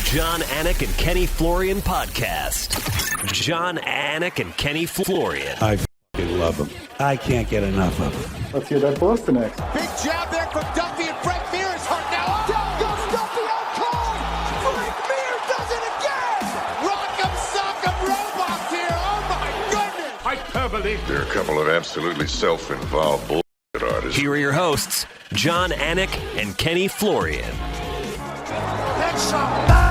Jon, Anik, and Kenny Florian podcast. Jon, Anik, and Kenny Florian. I f***ing love them. I can't get enough of them. Let's hear that Boston next. Big jab there from Duffy, and Frank Mir is hurt now. Down goes Duffy, out cold. Frank Mir does it again. Rock'em sock'em robots here. Oh my goodness. Hyperbole. There are a couple of absolutely self-involved bullshit artists. Here are your hosts, Jon, Anik, and Kenny Florian. Headshot, bang.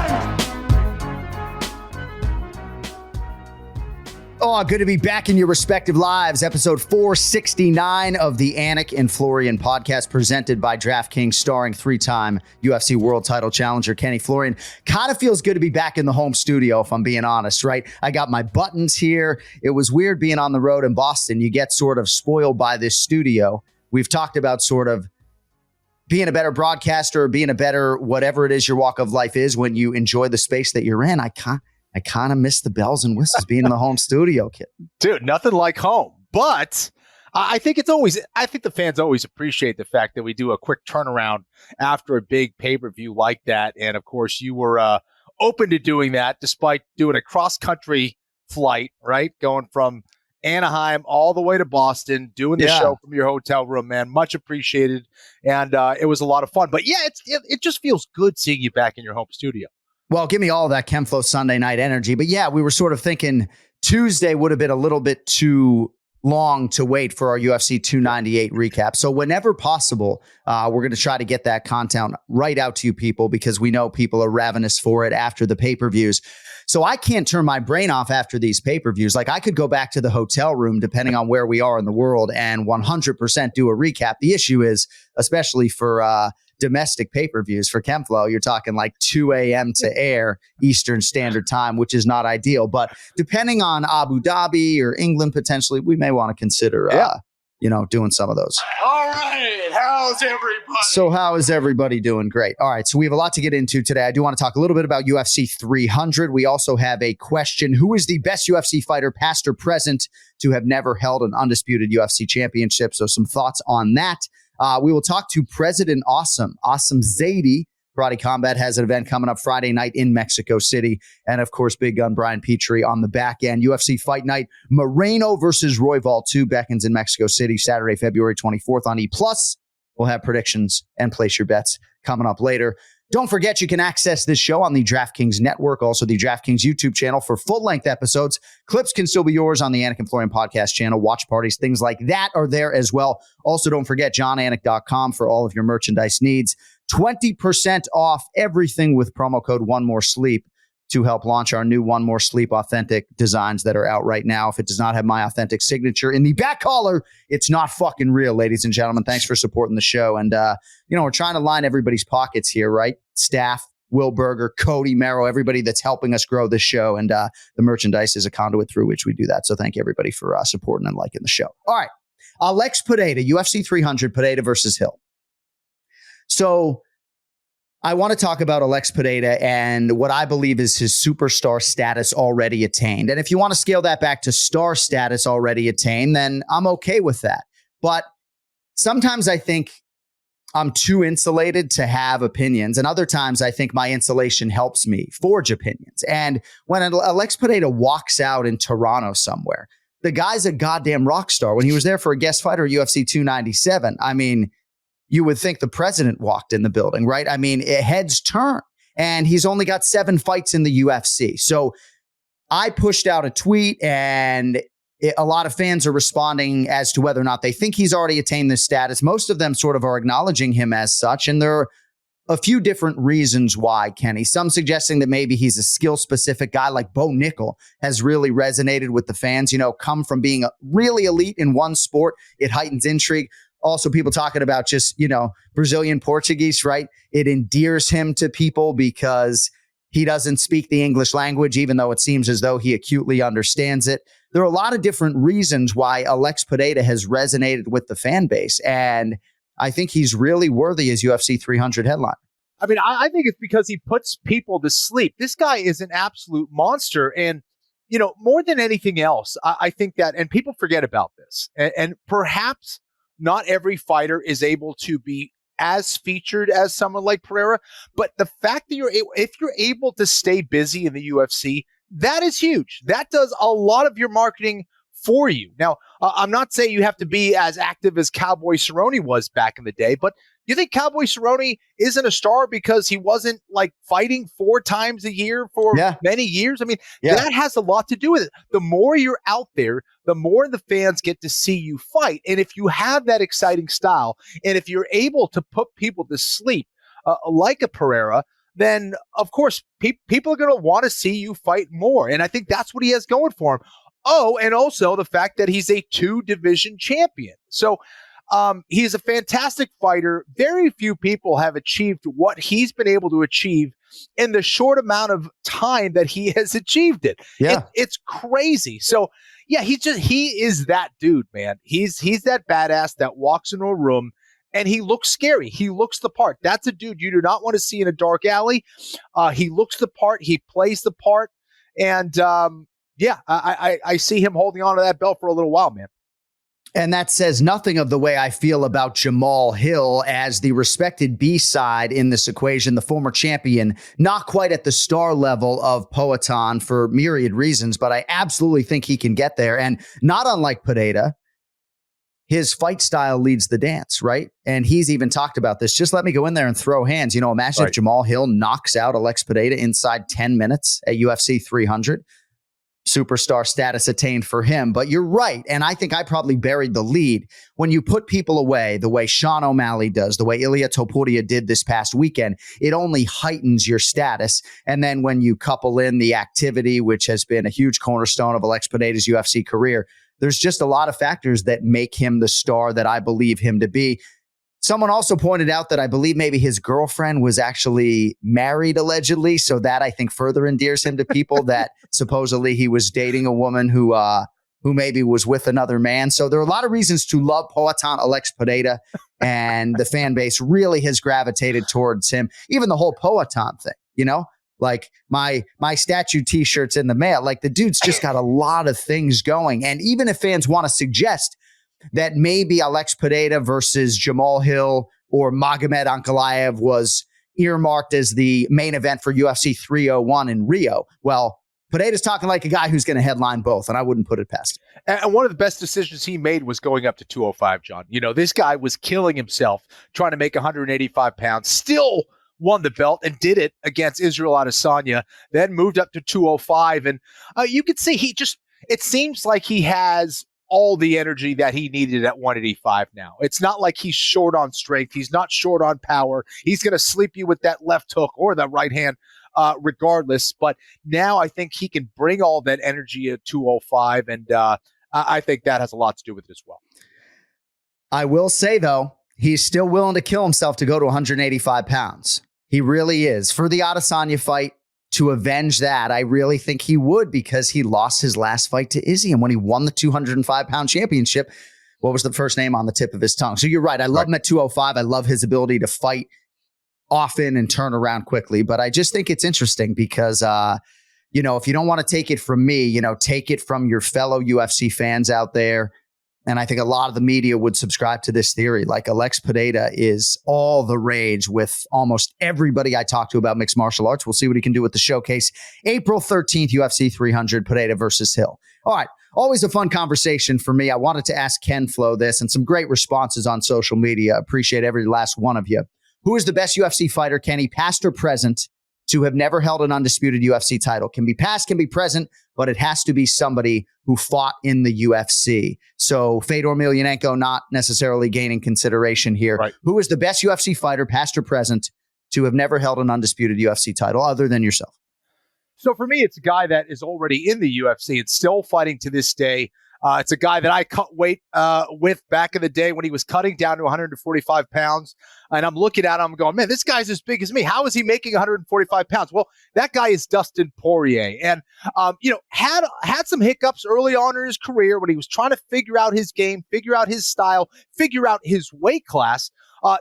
Oh, good to be back in your respective lives. Episode 469 of the Anik and Florian podcast, presented by DraftKings, starring three-time UFC world title challenger Kenny Florian. Kind of feels good to be back in the home studio, if I'm being honest, right? I got my buttons here. It was weird being on the road in Boston. You get sort of spoiled by this studio. We've talked about sort of being a better broadcaster, being a better whatever it is your walk of life is when you enjoy the space that you're in. I kind of miss the bells and whistles being in the home studio, kid. Dude, nothing like home. But I think the fans always appreciate the fact that we do a quick turnaround after a big pay-per-view like that. And of course, you were open to doing that despite doing a cross-country flight, right? Going from Anaheim all the way to Boston, doing the show from your hotel room, man. Much appreciated. And it was a lot of fun. But yeah, it just feels good seeing you back in your home studio. Well, give me all of that Chemflow Sunday night energy. But yeah, we were sort of thinking Tuesday would have been a little bit too long to wait for our UFC 298 recap. So whenever possible, we're going to try to get that content right out to you people, because we know people are ravenous for it after the pay-per-views. So I can't turn my brain off after these pay-per-views. Like, I could go back to the hotel room, depending on where we are in the world, and 100% do a recap. The issue is, especially for domestic pay-per-views for Chemflow, you're talking like 2 a.m. to air Eastern Standard Time, which is not ideal. But depending on Abu Dhabi or England, potentially, we may want to consider, doing some of those. All right, how's everybody? So how is everybody doing? Great. All right, so we have a lot to get into today. I do want to talk a little bit about UFC 300. We also have a question. Who is the best UFC fighter, past or present, to have never held an undisputed UFC championship? So some thoughts on that. We will talk to President Asim Zaidi. Karate Combat has an event coming up Friday night in Mexico City. And of course, big gun Brian Petrie on the back end. UFC Fight Night, Moreno versus Royval 2 beckons in Mexico City, Saturday, February 24th on E+. We'll have predictions and place your bets coming up later. Don't forget, you can access this show on the DraftKings network, also the DraftKings YouTube channel for full-length episodes. Clips can still be yours on the Anik and Florian podcast channel. Watch parties, things like that are there as well. Also, don't forget jonanik.com for all of your merchandise needs. 20% off everything with promo code OneMoreSleep to help launch our new One More Sleep authentic designs that are out right now. If it does not have my authentic signature in the back collar, it's not fucking real, ladies and gentlemen. Thanks for supporting the show. And, we're trying to line everybody's pockets here, right? Staff, Will Berger, Cody Merrow, everybody that's helping us grow this show. And the merchandise is a conduit through which we do that. So thank you, everybody, for supporting and liking the show. All right. Alex Pereira, UFC 300, Pereira versus Hill. So I want to talk about Alex Pereira and what I believe is his superstar status already attained. And if you want to scale that back to star status already attained, then I'm okay with that. But sometimes I think I'm too insulated to have opinions. And other times I think my insulation helps me forge opinions. And when Alex Pereira walks out in Toronto somewhere, the guy's a goddamn rock star. When he was there for a guest fighter at UFC 297, I mean, you would think the president walked in the building, right? I mean, heads turn. And he's only got 7 fights in the UFC. So I pushed out a tweet, and a lot of fans are responding as to whether or not they think he's already attained this status. Most of them sort of are acknowledging him as such. And there are a few different reasons why, Kenny. Some suggesting that maybe he's a skill-specific guy, like Bo Nickel has really resonated with the fans. Come from being really elite in one sport. It heightens intrigue. Also, people talking about just, Brazilian Portuguese, right? It endears him to people because he doesn't speak the English language, even though it seems as though he acutely understands it. There are a lot of different reasons why Alex Pereira has resonated with the fan base. And I think he's really worthy as UFC 300 headline. I mean, I think it's because he puts people to sleep. This guy is an absolute monster. And, more than anything else, I think that, and people forget about this, and perhaps not every fighter is able to be as featured as someone like Pereira. But the fact that if you're able to stay busy in the UFC, that is huge. That does a lot of your marketing for you. Now, I'm not saying you have to be as active as Cowboy Cerrone was back in the day, but you think Cowboy Cerrone isn't a star because he wasn't like fighting 4 times a year for many years? I mean, that has a lot to do with it. The more you're out there, the more the fans get to see you fight. And if you have that exciting style, and if you're able to put people to sleep like a Pereira, then of course people are going to want to see you fight more. And I think that's what he has going for him. Oh, and also the fact that he's a 2-division champion. So he's a fantastic fighter. Very few people have achieved what he's been able to achieve in the short amount of time that he has achieved it. It's crazy. So yeah, he is that dude, man. He's that badass that walks into a room and he looks scary. He looks the part. That's a dude you do not want to see in a dark alley. He looks the part. He plays the part. And I see him holding on to that belt for a little while, man. And that says nothing of the way I feel about Jamal Hill as the respected B-side in this equation, the former champion, not quite at the star level of Poatan for myriad reasons, but I absolutely think he can get there. And not unlike Pereira, his fight style leads the dance, right? And he's even talked about this. Just let me go in there and throw hands. Imagine if Jamal Hill knocks out Alex Pereira inside 10 minutes at UFC 300. Superstar status attained for him. But you're right. And I think I probably buried the lead. When you put people away the way Sean O'Malley does, the way Ilia Topuria did this past weekend, it only heightens your status. And then when you couple in the activity, which has been a huge cornerstone of Alex Pereira's UFC career, there's just a lot of factors that make him the star that I believe him to be. Someone also pointed out that I believe maybe his girlfriend was actually married, allegedly. So that I think further endears him to people that supposedly he was dating a woman who maybe was with another man. So there are a lot of reasons to love Poatan Alex Pereira, and the fan base really has gravitated towards him. Even the whole Poatan thing, like my statue t-shirts in the mail, like the dude's just got a lot of things going. And even if fans want to suggest that maybe Alex Pereira versus Jamal Hill or Magomed Ankalaev was earmarked as the main event for UFC 301 in Rio. Well, Pereira's talking like a guy who's going to headline both, and I wouldn't put it past him. And one of the best decisions he made was going up to 205, John. This guy was killing himself trying to make 185 pounds, still won the belt and did it against Israel Adesanya, then moved up to 205. And you could see it seems like he has all the energy that he needed at 185 now. It's not like he's short on strength. He's not short on power. He's going to sleep you with that left hook or that right hand regardless. But now I think he can bring all that energy at 205. And I think that has a lot to do with it as well. I will say, though, he's still willing to kill himself to go to 185 pounds. He really is. For the Adesanya fight, to avenge that, I really think he would, because he lost his last fight to Izzy. And when he won the 205-pound championship, what was the first name on the tip of his tongue? So you're right. I love him at 205. I love his ability to fight often and turn around quickly. But I just think it's interesting because, if you don't want to take it from me, take it from your fellow UFC fans out there. And I think a lot of the media would subscribe to this theory. Like, Alex Pereira is all the rage with almost everybody I talk to about mixed martial arts. We'll see what he can do with the showcase. April 13th, UFC 300, Pereira versus Hill. All right. Always a fun conversation for me. I wanted to ask Ken Flo this, and some great responses on social media. Appreciate every last one of you. Who is the best UFC fighter, Kenny, past or present, to have never held an undisputed UFC title? Can be past, can be present, but it has to be somebody who fought in the UFC. So Fedor Emelianenko not necessarily gaining consideration here. Right. Who is the best UFC fighter, past or present, to have never held an undisputed UFC title other than yourself? So for me, it's a guy that is already in the UFC and still fighting to this day. It's a guy that I cut weight with back in the day when he was cutting down to 145 pounds. And I'm looking at him going, man, this guy's as big as me. How is he making 145 pounds? Well, that guy is Dustin Poirier. And, had some hiccups early on in his career when he was trying to figure out his game, figure out his style, figure out his weight class.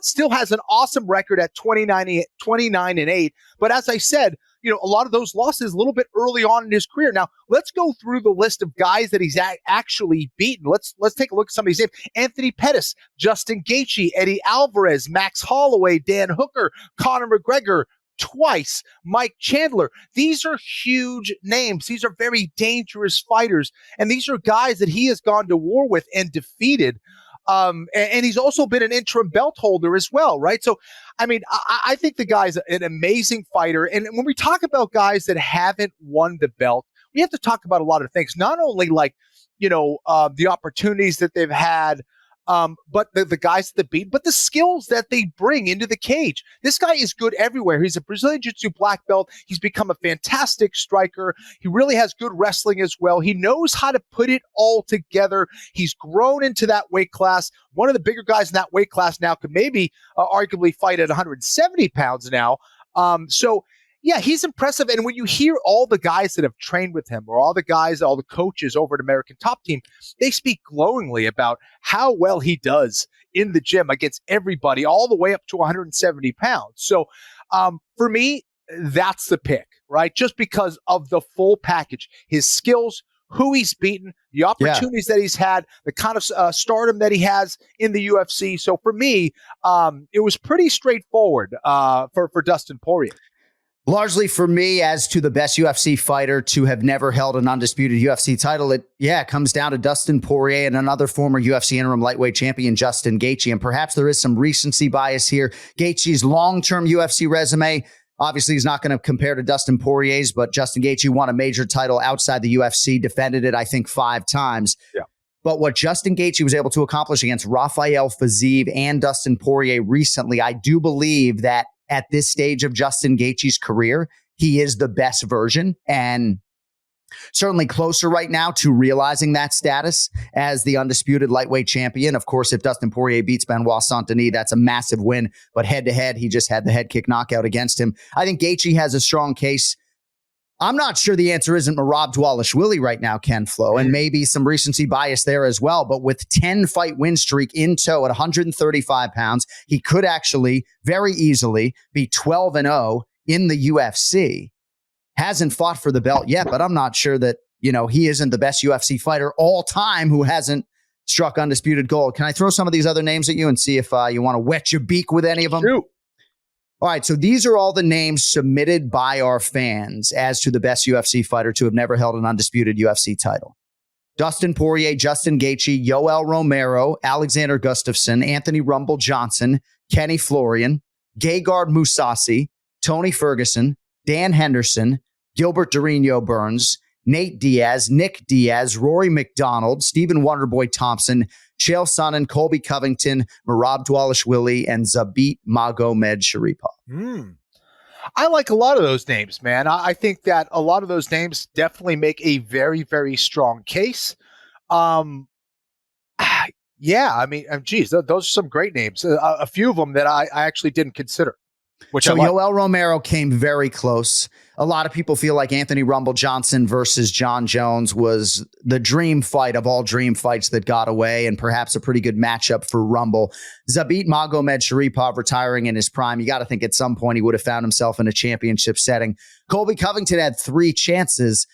Still has an awesome record at 29-8. But as I said, a lot of those losses a little bit early on in his career. Now, let's go through the list of guys that he's actually beaten. Let's take a look at some of these names. Anthony Pettis, Justin Gaethje, Eddie Alvarez, Max Holloway, Dan Hooker, Conor McGregor, twice, Mike Chandler. These are huge names. These are very dangerous fighters. And these are guys that he has gone to war with and defeated. And he's also been an interim belt holder as well, right? So, I mean, I think the guy's an amazing fighter. And when we talk about guys that haven't won the belt, we have to talk about a lot of things, not only like, the opportunities that they've had, but the guys that they beat, but the skills that they bring into the cage. This guy is good everywhere. He's a Brazilian Jiu-Jitsu black belt. He's become a fantastic striker. He really has good wrestling as well. He knows how to put it all together. He's grown into that weight class. One of the bigger guys in that weight class now could maybe arguably fight at 170 pounds now. Yeah, he's impressive. And when you hear all the guys that have trained with him, or all the coaches over at American Top Team, they speak glowingly about how well he does in the gym against everybody, all the way up to 170 pounds. So for me, that's the pick, right? Just because of the full package, his skills, who he's beaten, the opportunities that he's had, the kind of stardom that he has in the UFC. So for me, it was pretty straightforward for Dustin Poirier. Largely for me, as to the best UFC fighter to have never held an undisputed UFC title, it comes down to Dustin Poirier and another former UFC interim lightweight champion, Justin Gaethje. And perhaps there is some recency bias here. Gaethje's long-term UFC resume, obviously, is not going to compare to Dustin Poirier's, but Justin Gaethje won a major title outside the UFC, defended it, I think, 5 times. Yeah. But what Justin Gaethje was able to accomplish against Rafael Fiziev and Dustin Poirier recently, I do believe that at this stage of Justin Gaethje's career, he is the best version, and certainly closer right now to realizing that status as the undisputed lightweight champion. Of course, if Dustin Poirier beats Benoit Saint-Denis, that's a massive win. But head-to-head, he just had the head kick knockout against him. I think Gaethje has a strong case. I'm not sure the answer isn't Merab Dvalishvili right now, Ken Flo, and maybe some recency bias there as well. But with 10-fight win streak in tow at 135 pounds, he could actually very easily be 12-0 in the UFC. Hasn't fought for the belt yet, but I'm not sure that, he isn't the best UFC fighter all time who hasn't struck undisputed gold. Can I throw some of these other names at you and see if you want to wet your beak with any of them? Shoot. All right, so these are all the names submitted by our fans as to the best UFC fighter to have never held an undisputed UFC title. Dustin Poirier, Justin Gaethje, Yoel Romero, Alexander Gustafsson, Anthony Rumble Johnson, Kenny Florian, Gegard Mousasi, Tony Ferguson, Dan Henderson, Gilbert Durinho Burns, Nate Diaz, Nick Diaz, Rory McDonald, Stephen Wonderboy Thompson, Chael Sonnen, Colby Covington, Merab Dvalishvili, and Zabit Magomed-Sharipov. I like a lot of those names, man. I think that a lot of those names definitely make a very, very strong case. Yeah, I mean, geez, those are some great names. A few of them that I actually didn't consider. So Yoel Romero came very close. A lot of people feel like Anthony Rumble Johnson versus John Jones was the dream fight of all dream fights that got away, and perhaps a pretty good matchup for Rumble. Zabit Magomed-Sharipov retiring in his prime. You got to think at some point he would have found himself in a championship setting. Colby Covington had 3 chances,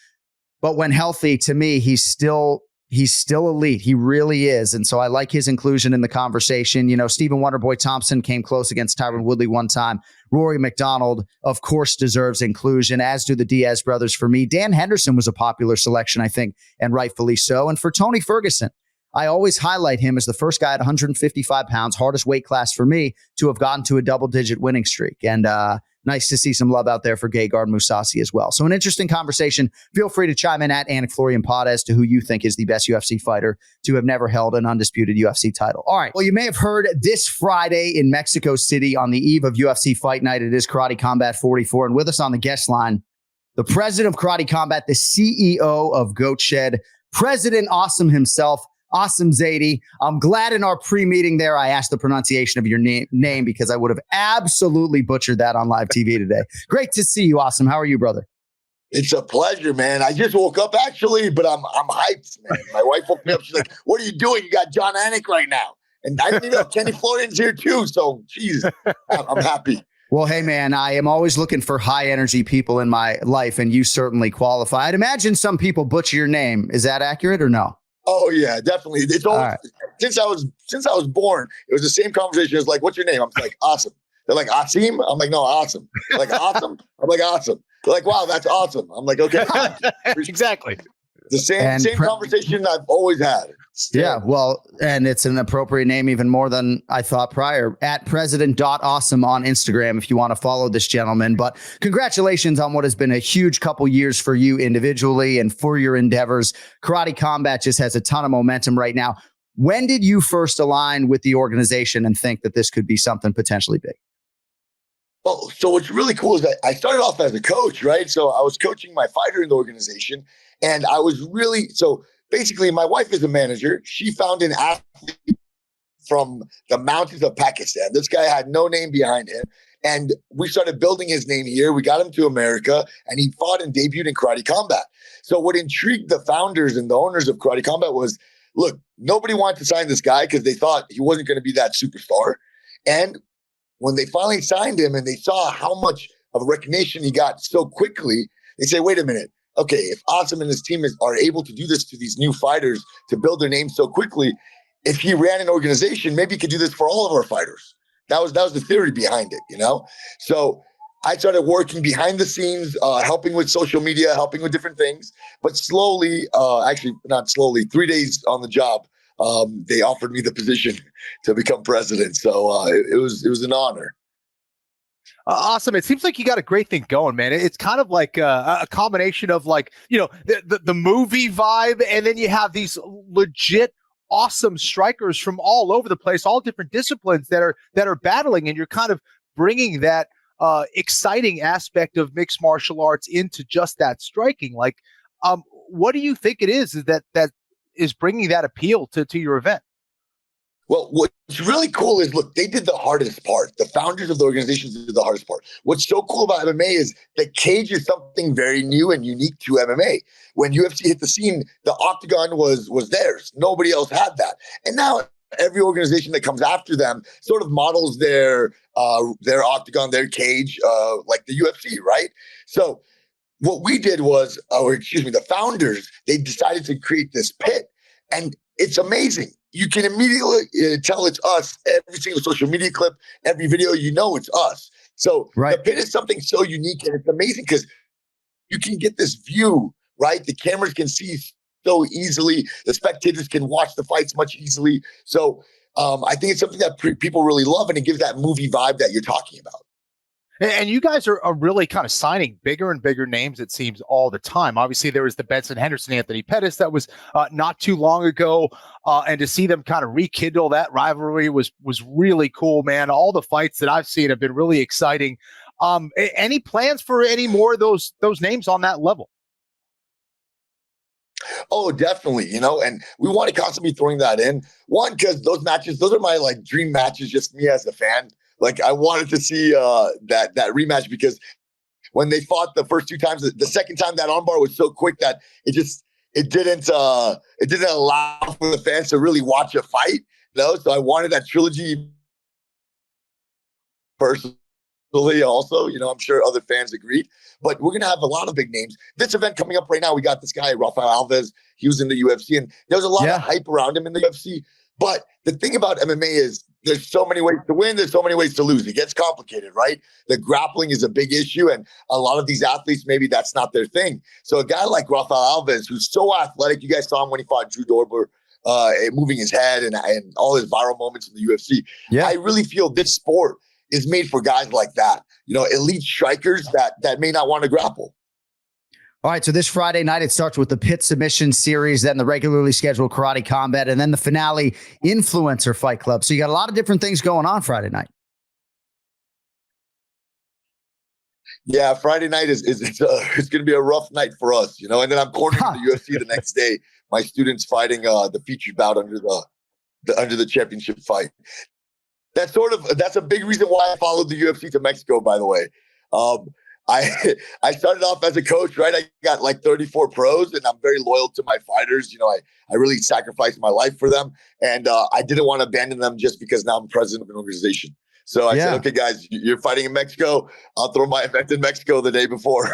but when healthy, to me, he's still elite. He really is. And so I like his inclusion in the conversation. Stephen Wonderboy Thompson came close against Tyron Woodley one time. Rory McDonald, of course, deserves inclusion, as do the Diaz brothers for me. Dan Henderson was a popular selection, I think, and rightfully so. And for Tony Ferguson, I always highlight him as the first guy at 155 pounds, hardest weight class for me, to have gotten to a double-digit winning streak. And nice to see some love out there for Gegard Mousasi as well. So an interesting conversation. Feel free to chime in at AnikFlorianPod as to who you think is the best UFC fighter to have never held an undisputed UFC title. All right. Well, you may have heard this Friday in Mexico City on the eve of UFC Fight Night. It is Karate Combat 44. And with us on the guest line, the president of Karate Combat, the CEO of Goatshed, President Asim himself, Asim Zaidi. I'm glad in our pre-meeting there I asked the pronunciation of your name because I would have absolutely butchered that on live TV today. Great to see you, Asim. How are you, brother? It's a pleasure, man. I just woke up actually, but I'm hyped, man. My wife woke me up. She's like, "What are you doing? You got Jon Anik right now." And I didn't even know Kenny Florian's here too. So, geez, I'm happy. Well, hey, man, I am always looking for high energy people in my life, and you certainly qualify. I'd imagine some people butcher your name. Is that accurate or no? Oh yeah, definitely. It's always, since I was born, it was the same conversation. It's like, what's your name? I'm like, awesome. They're like, Asim? I'm like, no, awesome. They're like, awesome? I'm like, awesome. They're like, wow, that's awesome. I'm like, okay. Exactly. The same conversation I've always had. Yeah, well, and it's an appropriate name even more than I thought prior. At president.awesome on Instagram if you want to follow this gentleman. But congratulations on what has been a huge couple years for you individually and for your endeavors. Karate Combat just has a ton of momentum right now. When did you first align with the organization and think that this could be something potentially big? Well, so what's really cool is that I started off as a coach, right? So I was coaching my fighter in the organization, and I was really basically, my wife is a manager. She found an athlete from the mountains of Pakistan. This guy had no name behind him. And we started building his name here. We got him to America, and he fought and debuted in Karate Combat. So what intrigued the founders and the owners of Karate Combat was, look, nobody wanted to sign this guy because they thought he wasn't going to be that superstar. And when they finally signed him and they saw how much of recognition he got so quickly, they say, wait a minute. Okay, if Asim and his team are able to do this to these new fighters to build their name so quickly, if he ran an organization, maybe he could do this for all of our fighters. That was the theory behind it, you know? So I started working behind the scenes, helping with social media, helping with different things. But slowly, actually not slowly, 3 days on the job, they offered me the position to become president. So it was an honor. Awesome. It seems like you got a great thing going, man. It's kind of like a combination of like, the movie vibe. And then you have these legit awesome strikers from all over the place, all different disciplines that are battling. And you're kind of bringing that exciting aspect of mixed martial arts into just that striking. Like, what do you think it is that is bringing that appeal to your event? Well, what's really cool is, look, they did the hardest part. The founders of the organizations did the hardest part. What's so cool about MMA is the cage is something very new and unique to MMA. When UFC hit the scene, the octagon was theirs. Nobody else had that. And now every organization that comes after them sort of models their octagon, their cage, like the UFC, right? So what we did was, the founders, they decided to create this pit, and it's amazing. You can immediately tell it's us. Every single social media clip, every video, it's us. So The pit is something so unique, and it's amazing because you can get this view, right? The cameras can see so easily. The spectators can watch the fights much easily. So I think it's something that people really love, and it gives that movie vibe that you're talking about. And you guys are really kind of signing bigger and bigger names, it seems, all the time. Obviously, there was the Benson Henderson, Anthony Pettis that was not too long ago. And to see them kind of rekindle that rivalry was really cool, man. All the fights that I've seen have been really exciting. Any plans for any more of those names on that level? Oh, definitely. And we want to constantly throwing that in. One, because those are my dream matches, just me as a fan. Like, I wanted to see that rematch, because when they fought the first two times, the second time that armbar was so quick that it didn't allow for the fans to really watch a fight. So I wanted that trilogy personally. Also, I'm sure other fans agreed. But we're gonna have a lot of big names. This event coming up right now, we got this guy Royval Alves. He was in the UFC, and there was a lot of hype around him in the UFC. But the thing about MMA is there's so many ways to win. There's so many ways to lose. It gets complicated, right? The grappling is a big issue. And a lot of these athletes, maybe that's not their thing. So a guy like Royval Alves, who's so athletic, you guys saw him when he fought Drew Dober, moving his head and all his viral moments in the UFC. Yeah. I really feel this sport is made for guys like that, elite strikers that may not want to grapple. All right, so this Friday night, it starts with the Pit Submission Series, then the regularly scheduled Karate Combat, and then the finale, Influencer Fight Club. So you got a lot of different things going on Friday night. Yeah, Friday night is going to be a rough night for us, and then I'm cornering the UFC the next day. My students fighting the featured bout under the championship fight. That's a big reason why I followed the UFC to Mexico, by the way. I started off as a coach, right? I got 34 pros, and I'm very loyal to my fighters. I really sacrificed my life for them, and I didn't want to abandon them just because now I'm president of an organization. So I said, okay, guys, you're fighting in Mexico. I'll throw my event in Mexico the day before.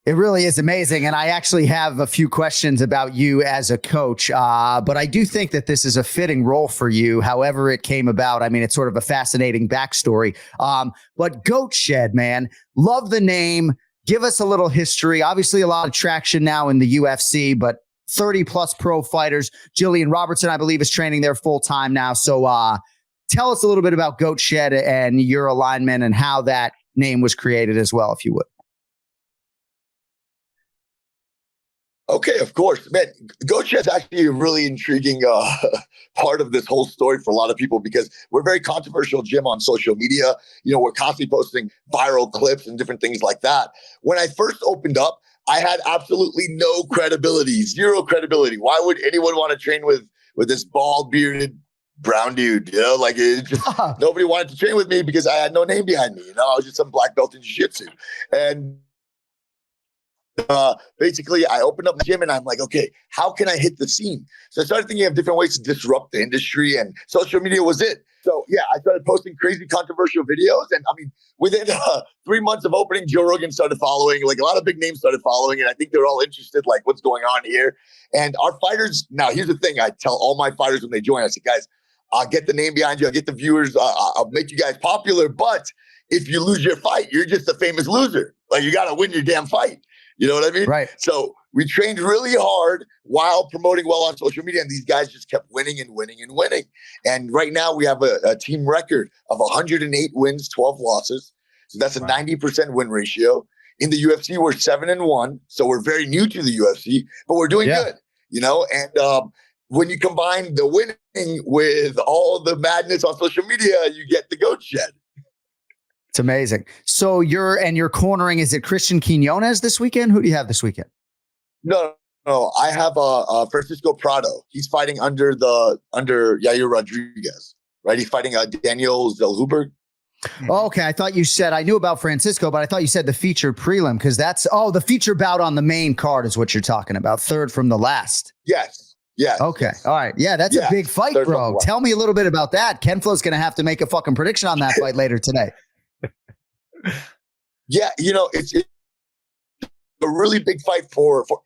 It really is amazing. And I actually have a few questions about you as a coach. But I do think that this is a fitting role for you, however it came about. I mean, it's sort of a fascinating backstory. But Goatshed, man, love the name. Give us a little history. Obviously, a lot of traction now in the UFC, but 30 plus pro fighters. Jillian Robertson, I believe, is training there full time now. So tell us a little bit about Goatshed and your alignment and how that name was created as well, if you would. Okay, of course, man. Goatshed is actually a really intriguing part of this whole story for a lot of people because we're a very controversial gym on social media. You know, we're constantly posting viral clips and different things like that. When I first opened up, I had absolutely no credibility, zero credibility. Why would anyone want to train with this bald bearded brown dude? You know, like it just, nobody wanted to train with me because I had no name behind me. You know, I was just some black belt in jiu-jitsu. And basically I opened up the gym and I'm like, okay, how can I hit the scene? So I started thinking of different ways to disrupt the industry, and social media was it. So yeah, I started posting crazy controversial videos, and I mean, within 3 months of opening, Joe Rogan started following, like a lot of big names started following, and I think they're all interested, like what's going on here. And our fighters, now here's the thing, I tell all my fighters when they join, I say, guys, I'll get the name behind you, I'll get the viewers, I'll make you guys popular, but if you lose your fight, you're just a famous loser. Like you got to win your damn fight. You know what I mean? Right. So we trained really hard while promoting well on social media, and these guys just kept winning and winning and winning. And right now we have a team record of 108 wins, 12 losses. So that's a 90% win ratio. In the UFC, we're 7-1. So we're very new to the UFC, but we're doing good, you know? And when you combine the winning with all the madness on social media, you get the Goatshed. It's amazing. So you're cornering, is it Christian Quinones this weekend? Who do you have this weekend? No. I have Francisco Prado. He's fighting under Yair Rodriguez, right? He's fighting Daniel Zellhuber. Oh, okay. I thought you said, I knew about Francisco, but I thought you said the feature prelim, because that's, the feature bout on the main card is what you're talking about. Third from the last. Yes. Yeah. Okay. Yes. All right. Yeah, that's a big fight, bro. Tell me a little bit about that. Ken Flo's going to have to make a fucking prediction on that fight later today. Yeah, you know, it's a really big fight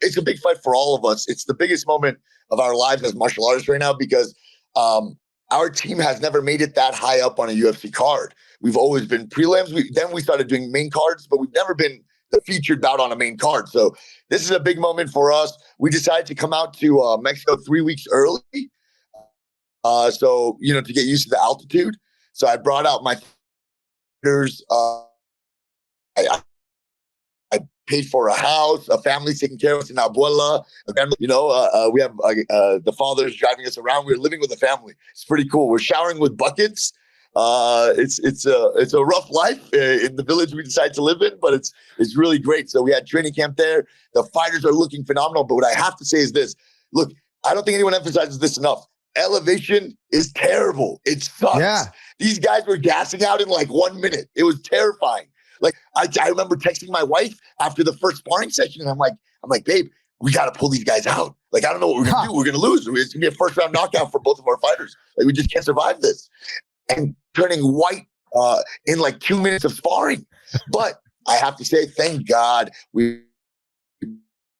it's a big fight for all of us. It's the biggest moment of our lives as martial artists right now because our team has never made it that high up on a UFC card. We've always been prelims. Then we started doing main cards, but we've never been the featured bout on a main card. So this is a big moment for us. We decided to come out to Mexico 3 weeks early. So, you know, to get used to the altitude. So I brought out my fighters. I paid for a house, a family taking care of us in Abuela. You know, we have the fathers driving us around. We're living with a family. It's pretty cool. We're showering with buckets. It's a rough life in the village we decided to live in, but it's really great. So we had training camp there. The fighters are looking phenomenal. But what I have to say is this: look, I don't think anyone emphasizes this enough. Elevation is terrible. It sucks. Yeah. These guys were gassing out in like 1 minute. It was terrifying. Like I remember texting my wife after the first sparring session, and I'm like, babe, we got to pull these guys out. Like, I don't know what we're gonna do. We're gonna lose. It's gonna be a first round knockout for both of our fighters. Like, we just can't survive this. And turning white in like 2 minutes of sparring. But I have to say, thank God we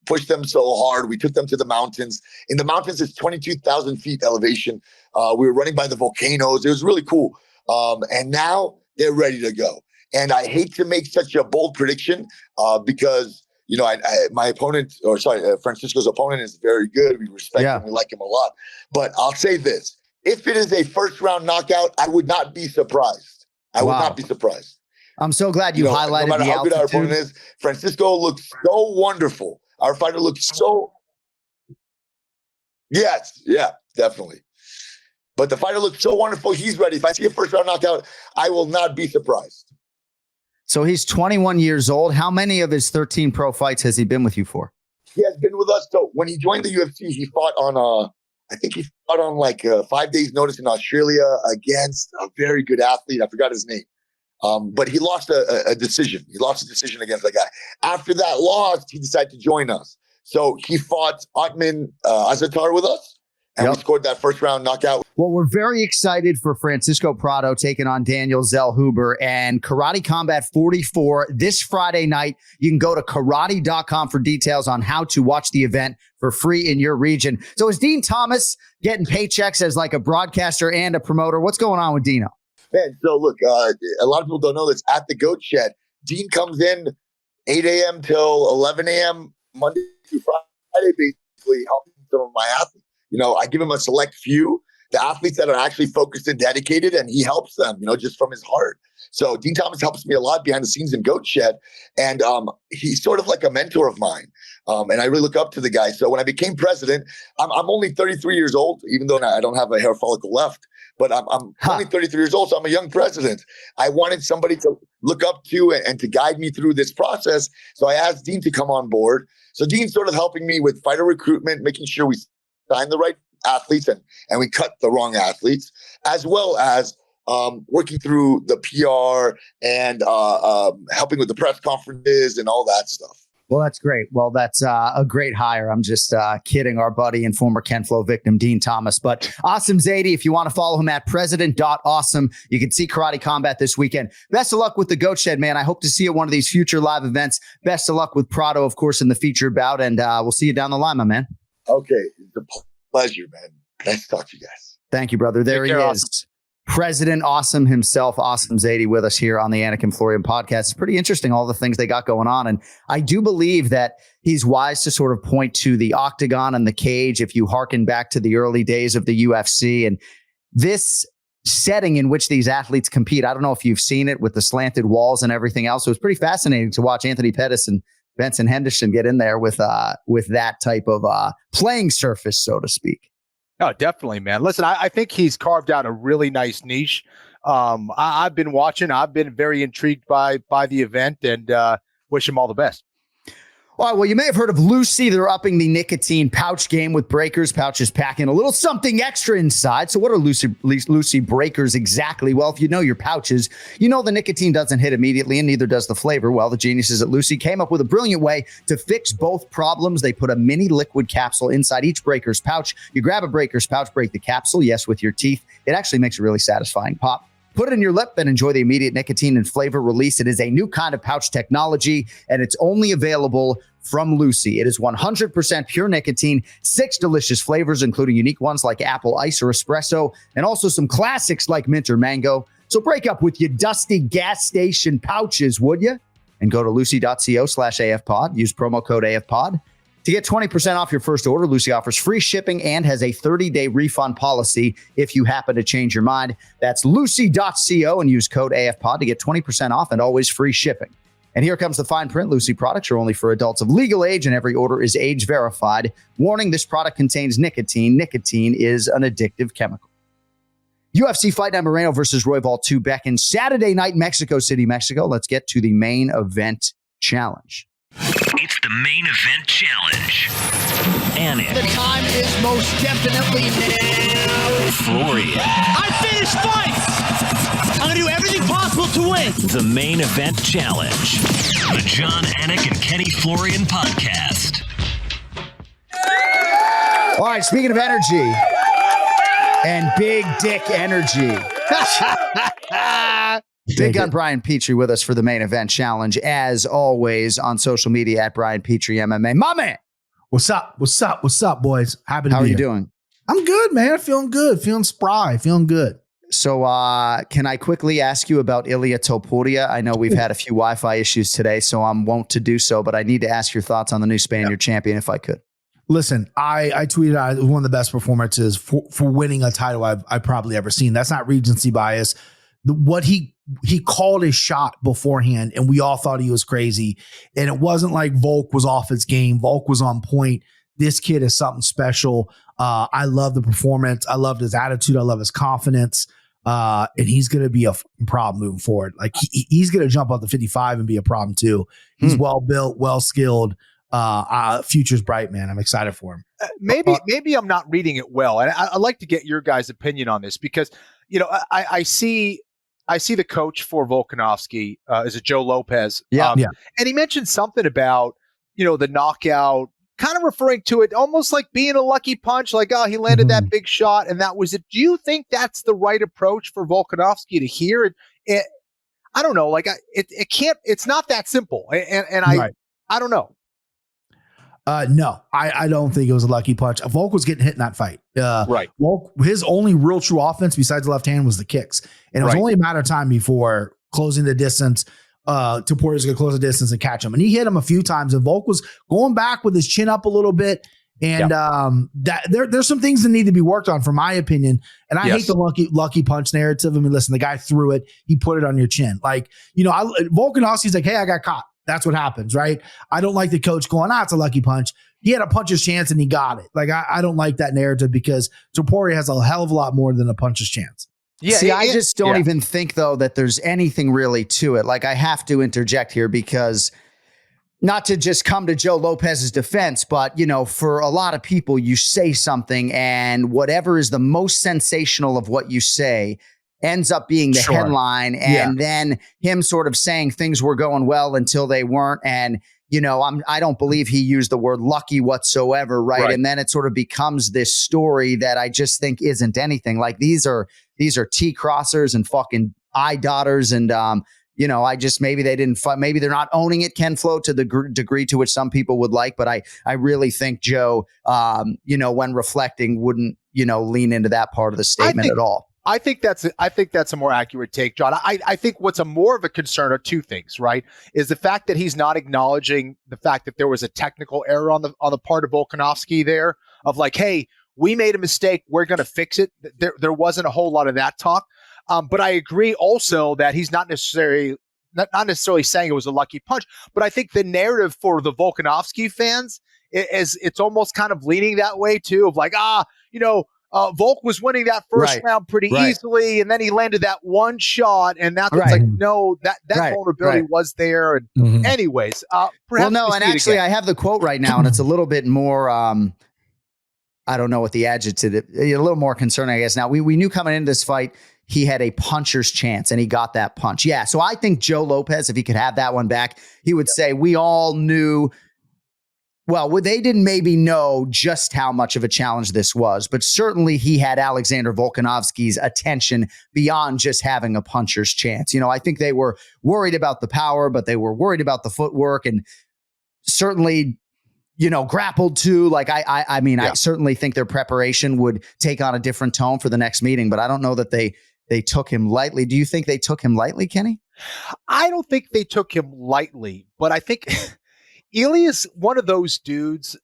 pushed them so hard. We took them to the mountains. In the mountains, it's 22,000 feet elevation. We were running by the volcanoes. It was really cool. And now they're ready to go. And I hate to make such a bold prediction because, you know, my opponent, Francisco's opponent is very good. We respect him. We like him a lot. But I'll say this. If it is a first round knockout, I would not be surprised. I would not be surprised. I'm so glad you highlighted no matter the how altitude. good our opponent is, Francisco looks so wonderful. Our fighter looks so... Yes, yeah, definitely. But the fighter looks so wonderful. He's ready. If I see a first round knockout, I will not be surprised. So he's 21 years old. How many of his 13 pro fights has he been with you for? He has been with us. So when he joined the UFC, he fought on like 5 days notice in Australia against a very good athlete. I forgot his name. But he lost a decision. He lost a decision against that guy. After that loss, he decided to join us. So he fought Otman Azatar with us. And we scored that first round knockout. Well, we're very excited for Francisco Prado taking on Daniel Zellhuber and Karate Combat 44 this Friday night. You can go to karate.com for details on how to watch the event for free in your region. So is Dean Thomas getting paychecks as like a broadcaster and a promoter? What's going on with Dino? Man, so look, a lot of people don't know this. At the Goatshed, Dean comes in 8 a.m. till 11 a.m. Monday through Friday, basically helping some of my athletes. I give him a select few, the athletes that are actually focused and dedicated, and he helps them, just from his heart. So Dean Thomas helps me a lot behind the scenes in Goatshed, and he's sort of like a mentor of mine, and I really look up to the guy. So when I became president, I'm only 33 years old, even though I don't have a hair follicle left, but I'm only 33 years old, so I'm a young president. I wanted somebody to look up to and to guide me through this process, so I asked Dean to come on board. So Dean's sort of helping me with fighter recruitment, making sure we sign the right athletes and we cut the wrong athletes, as well as working through the PR and helping with the press conferences and all that stuff. Well, that's great. Well, that's a great hire. I'm just kidding our buddy and former Ken Flo victim, Dean Thomas. But Asim Zaidi, if you want to follow him at president.awesome, you can see Karate Combat this weekend. Best of luck with the Goatshed, man. I hope to see you at one of these future live events. Best of luck with Prado, of course, in the featured bout. And we'll see you down the line, my man. Okay. It's a pleasure, man. Nice to talk to you guys. Thank you, brother. There he is. Awesome. President Awesome himself, Asim Zaidi, with us here on the Anik and Florian podcast. It's pretty interesting, all the things they got going on. And I do believe that he's wise to sort of point to the octagon and the cage if you hearken back to the early days of the UFC. And this setting in which these athletes compete, I don't know if you've seen it with the slanted walls and everything else. It was pretty fascinating to watch Anthony Pettis and Benson Henderson get in there with that type of playing surface, so to speak. Oh, definitely, man. Listen, I think he's carved out a really nice niche. I've been watching. I've been very intrigued by the event, and wish him all the best. All right, well, you may have heard of Lucy. They're upping the nicotine pouch game with Breakers. Pouches packing a little something extra inside. So what are Lucy Breakers exactly? Well, if you know your pouches, you know the nicotine doesn't hit immediately, and neither does the flavor. Well, the geniuses at Lucy came up with a brilliant way to fix both problems. They put a mini liquid capsule inside each Breakers pouch. You grab a Breakers pouch, break the capsule, yes, with your teeth. It actually makes a really satisfying pop. Put it in your lip and enjoy the immediate nicotine and flavor release. It is a new kind of pouch technology, and it's only available from Lucy. It is 100% pure nicotine, 6 delicious flavors, including unique ones like apple ice or espresso, and also some classics like mint or mango. So break up with your dusty gas station pouches, would you? And go to lucy.co/AFpod. Use promo code AFpod. To get 20% off your first order, Lucy offers free shipping and has a 30-day refund policy if you happen to change your mind. That's lucy.co and use code AFPOD to get 20% off and always free shipping. And here comes the fine print. Lucy products are only for adults of legal age, and every order is age verified. Warning, this product contains nicotine. Nicotine is an addictive chemical. UFC Fight Night Moreno versus Royval 2 beckons Saturday night, Mexico City, Mexico. Let's get to the main event challenge. It's the main event challenge. Anik. The time is most definitely now. Florian. I finish fights. I'm going to do everything possible to win. The main event challenge. The Jon, Anik, and Kenny Florian podcast. All right, speaking of energy and big dick energy. Big Gun Brian Petrie with us for the main event challenge, as always, on social media at Brian Petrie MMA. My man. What's up? What's up? What's up, boys? Happy to How be are you here. doing? I'm good, man. Feeling good. Feeling spry. Feeling good. So can I quickly ask you about Ilia Topuria? I know we've had a few Wi-Fi issues today, so I'm wont to do so, but I need to ask your thoughts on the new Spaniard champion if I could. Listen, I tweeted out it was one of the best performances for winning a title I've probably ever seen. That's not recency bias. What he called his shot beforehand, and we all thought he was crazy. And it wasn't like Volk was off his game. Volk was on point. This kid is something special. I love the performance. I loved his attitude. I love his confidence. And he's going to be a problem moving forward. Like he's going to jump up to 55 and be a problem too. He's well built, well skilled. Future's bright, man. I'm excited for him. Maybe I'm not reading it well, and I'd like to get your guys' opinion on this because I see the coach for Volkanovski is Joe Lopez. Yeah. And he mentioned something about the knockout kind of referring to it almost like being a lucky punch, like, oh, he landed that big shot and that was it. Do you think that's the right approach for Volkanovski to hear it? I don't know. Like, it can't. It's not that simple. And I don't know. No, I don't think it was a lucky punch. Volk was getting hit in that fight. Right. Volk, his only real true offense besides the left hand was the kicks. And it was only a matter of time before closing the distance. Topuria was going to close the distance and catch him. And he hit him a few times. And Volk was going back with his chin up a little bit. And that there's some things that need to be worked on, from my opinion. And I hate the lucky punch narrative. I mean, listen, the guy threw it. He put it on your chin. Like, Volkanovski's like, hey, I got caught. That's what happens, right? I don't like the coach going, it's a lucky punch. He had a puncher's chance and he got it. Like, I don't like that narrative, because Topuria has a hell of a lot more than a puncher's chance. Yeah, see, I just don't even think, though, that there's anything really to it. Like, I have to interject here, because not to just come to Joe Lopez's defense, but, for a lot of people, you say something and whatever is the most sensational of what you say ends up being the headline, and then him sort of saying things were going well until they weren't. And, I don't believe he used the word lucky whatsoever. Right. And then it sort of becomes this story that I just think isn't anything. Like, these are T crossers and fucking eye dotters. And, I just, maybe they didn't fight. Maybe they're not owning it, Ken Flo, to the degree to which some people would like. But I really think Joe, when reflecting, wouldn't, lean into that part of the statement at all. I think that's a more accurate take, John. I think what's a more of a concern are two things, right? Is the fact that he's not acknowledging the fact that there was a technical error on the part of Volkanovski there, of like, hey, we made a mistake, we're going to fix it. There wasn't a whole lot of that talk. But I agree also that he's not necessarily saying it was a lucky punch. But I think the narrative for the Volkanovski fans is it's almost kind of leaning that way too, of like, Volk was winning that first round pretty easily, and then he landed that one shot, and that's like, no, that vulnerability was there. And anyways, perhaps actually, I have the quote right now, and it's a little bit more. I don't know what the adjective, a little more concerning, I guess. Now we knew coming into this fight he had a puncher's chance, and he got that punch. Yeah, so I think Joe Lopez, if he could have that one back, he would say we all knew. Well, they didn't maybe know just how much of a challenge this was, but certainly he had Alexander Volkanovski's attention beyond just having a puncher's chance. I think they were worried about the power, but they were worried about the footwork, and certainly, grappled too. Like, I certainly think their preparation would take on a different tone for the next meeting, but I don't know that they took him lightly. Do you think they took him lightly, Kenny? I don't think they took him lightly, but I think Ely is one of those dudes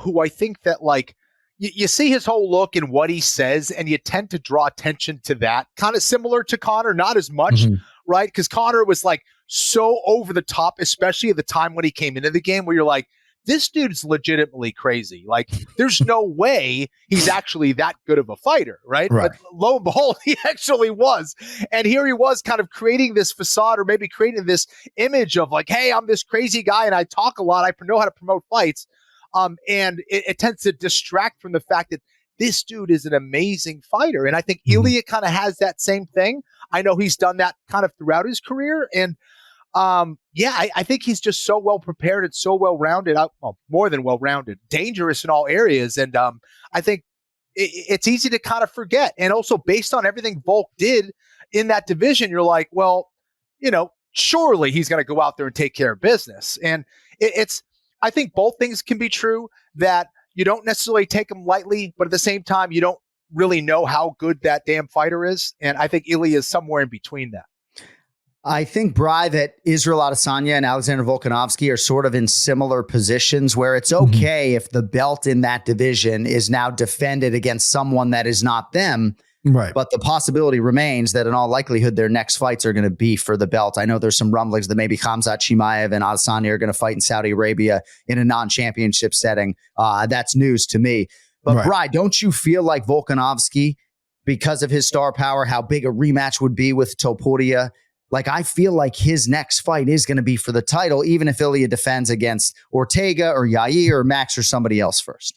who I think that, like, you see his whole look and what he says, and you tend to draw attention to that. Kind of similar to Conor, not as much, right? Because Conor was like so over the top, especially at the time when he came into the game, where you're like, this dude's legitimately crazy. Like, there's no way he's actually that good of a fighter, right? But lo and behold, he actually was. And here he was kind of creating this facade, or maybe creating this image of like, hey, I'm this crazy guy and I talk a lot. I know how to promote fights. And it tends to distract from the fact that this dude is an amazing fighter. And I think Ilya kind of has that same thing. I know he's done that kind of throughout his career. And I think he's just so well prepared and so well rounded, more than well rounded, dangerous in all areas. And I think it's easy to kind of forget. And also, based on everything Volk did in that division, you're like, well, surely he's going to go out there and take care of business. And I think both things can be true, that you don't necessarily take him lightly, but at the same time, you don't really know how good that damn fighter is. And I think Ilya is somewhere in between that. I think, Bri, that Israel Adesanya and Alexander Volkanovski are sort of in similar positions, where it's okay if the belt in that division is now defended against someone that is not them. Right. But the possibility remains that in all likelihood, their next fights are going to be for the belt. I know there's some rumblings that maybe Khamzat Chimaev and Adesanya are going to fight in Saudi Arabia in a non-championship setting. That's news to me. But Bri, don't you feel like Volkanovski, because of his star power, how big a rematch would be with Topuria? Like, I feel like his next fight is going to be for the title, even if Ilya defends against Ortega or Yair or Max or somebody else first.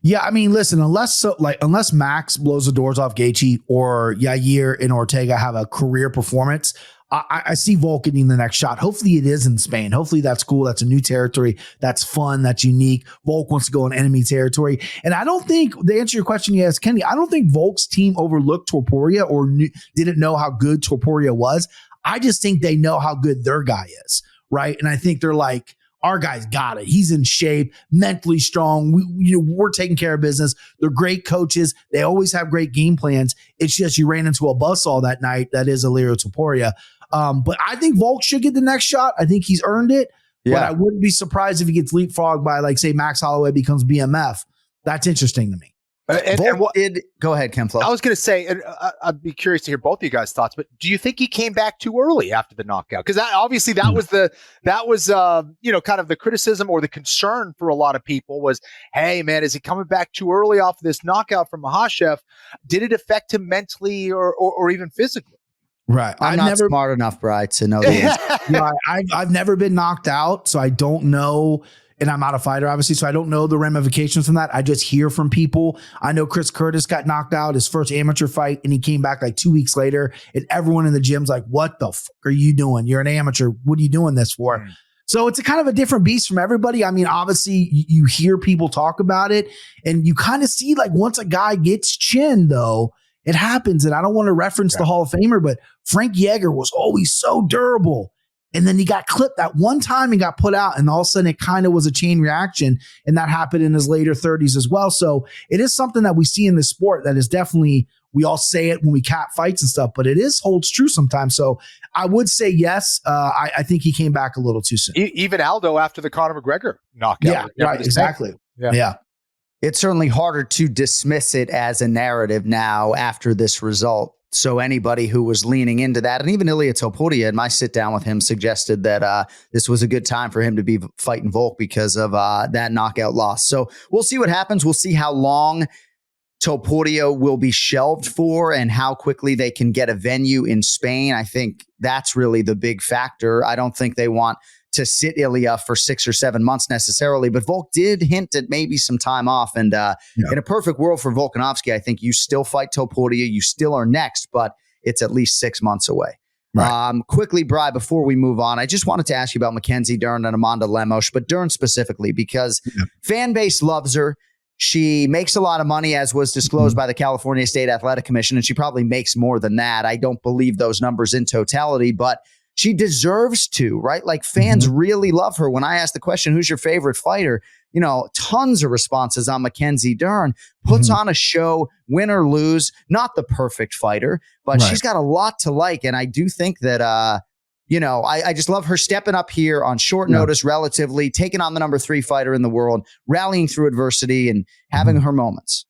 Yeah, I mean, listen, unless Max blows the doors off Gaethje or Yair and Ortega have a career performance, I see Volk getting the next shot. Hopefully it is in Spain. Hopefully that's cool. That's a new territory. That's fun. That's unique. Volk wants to go in enemy territory. And I don't think, to answer your question you asked, Kenny, I don't think Volk's team overlooked Topuria or didn't know how good Topuria was. I just think they know how good their guy is, right? And I think they're like, our guy's got it. He's in shape, mentally strong. We're taking care of business. They're great coaches. They always have great game plans. It's just you ran into a buzzsaw that night. That is Ilya Topuria. But I think Volk should get the next shot. I think he's earned it. Yeah. But I wouldn't be surprised if he gets leapfrogged by, like, say, Max Holloway becomes BMF. That's interesting to me. Go ahead, Ken Flo. I was going to say, and I'd be curious to hear both of you guys' thoughts, but do you think he came back too early after the knockout? Because obviously that was kind of the criticism or the concern for a lot of people was, hey man, is he coming back too early off of this knockout from Makhachev? Did it affect him mentally or even physically? Right. I'm not smart enough, Brian, to know the answer. I've never been knocked out, so I don't know. And I'm not a fighter, obviously, so I don't know the ramifications from that. I just hear from people. I know Chris Curtis got knocked out his first amateur fight, and he came back like 2 weeks later, and everyone in the gym's like, what the fuck are you doing? You're an amateur. What are you doing this for? So it's a kind of a different beast from everybody. I mean, obviously, you hear people talk about it, and you kind of see, like, once a guy gets chin, though, it happens. And I don't want to reference the Hall of Famer, but Frank Yeager was always so durable. And then he got clipped that one time and got put out. And all of a sudden it kind of was a chain reaction. And that happened in his later 30s as well. So it is something that we see in the sport that is definitely, we all say it when we cap fights and stuff, but it holds true sometimes. So I would say yes. I think he came back a little too soon. Even Aldo after the Conor McGregor knockout. Yeah, right. Exactly. Yeah. It's certainly harder to dismiss it as a narrative now after this result. So anybody who was leaning into that, and even Ilya Topuria in my sit down with him suggested that this was a good time for him to be fighting Volk because of that knockout loss. So we'll see what happens. We'll see how long Topuria will be shelved for and how quickly they can get a venue in Spain. I think that's really the big factor. I don't think they want to sit Ilya for 6 or 7 months necessarily, but Volk did hint at maybe some time off. And in a perfect world for Volkanovski, I think you still fight Topuria. You still are next, but it's at least 6 months away. Right. Quickly, Bri, before we move on, I just wanted to ask you about Mackenzie Dern and Amanda Lemos, but Dern specifically because fan base loves her. She makes a lot of money, as was disclosed by the California State Athletic Commission, and she probably makes more than that. I don't believe those numbers in totality, but she deserves to, right? Like fans really love her. When I asked the question, who's your favorite fighter? Tons of responses on Mackenzie Dern. Puts on a show, win or lose, not the perfect fighter, but she's got a lot to like. And I do think that, I just love her stepping up here on short notice, relatively, taking on the number 3 fighter in the world, rallying through adversity and having her moments.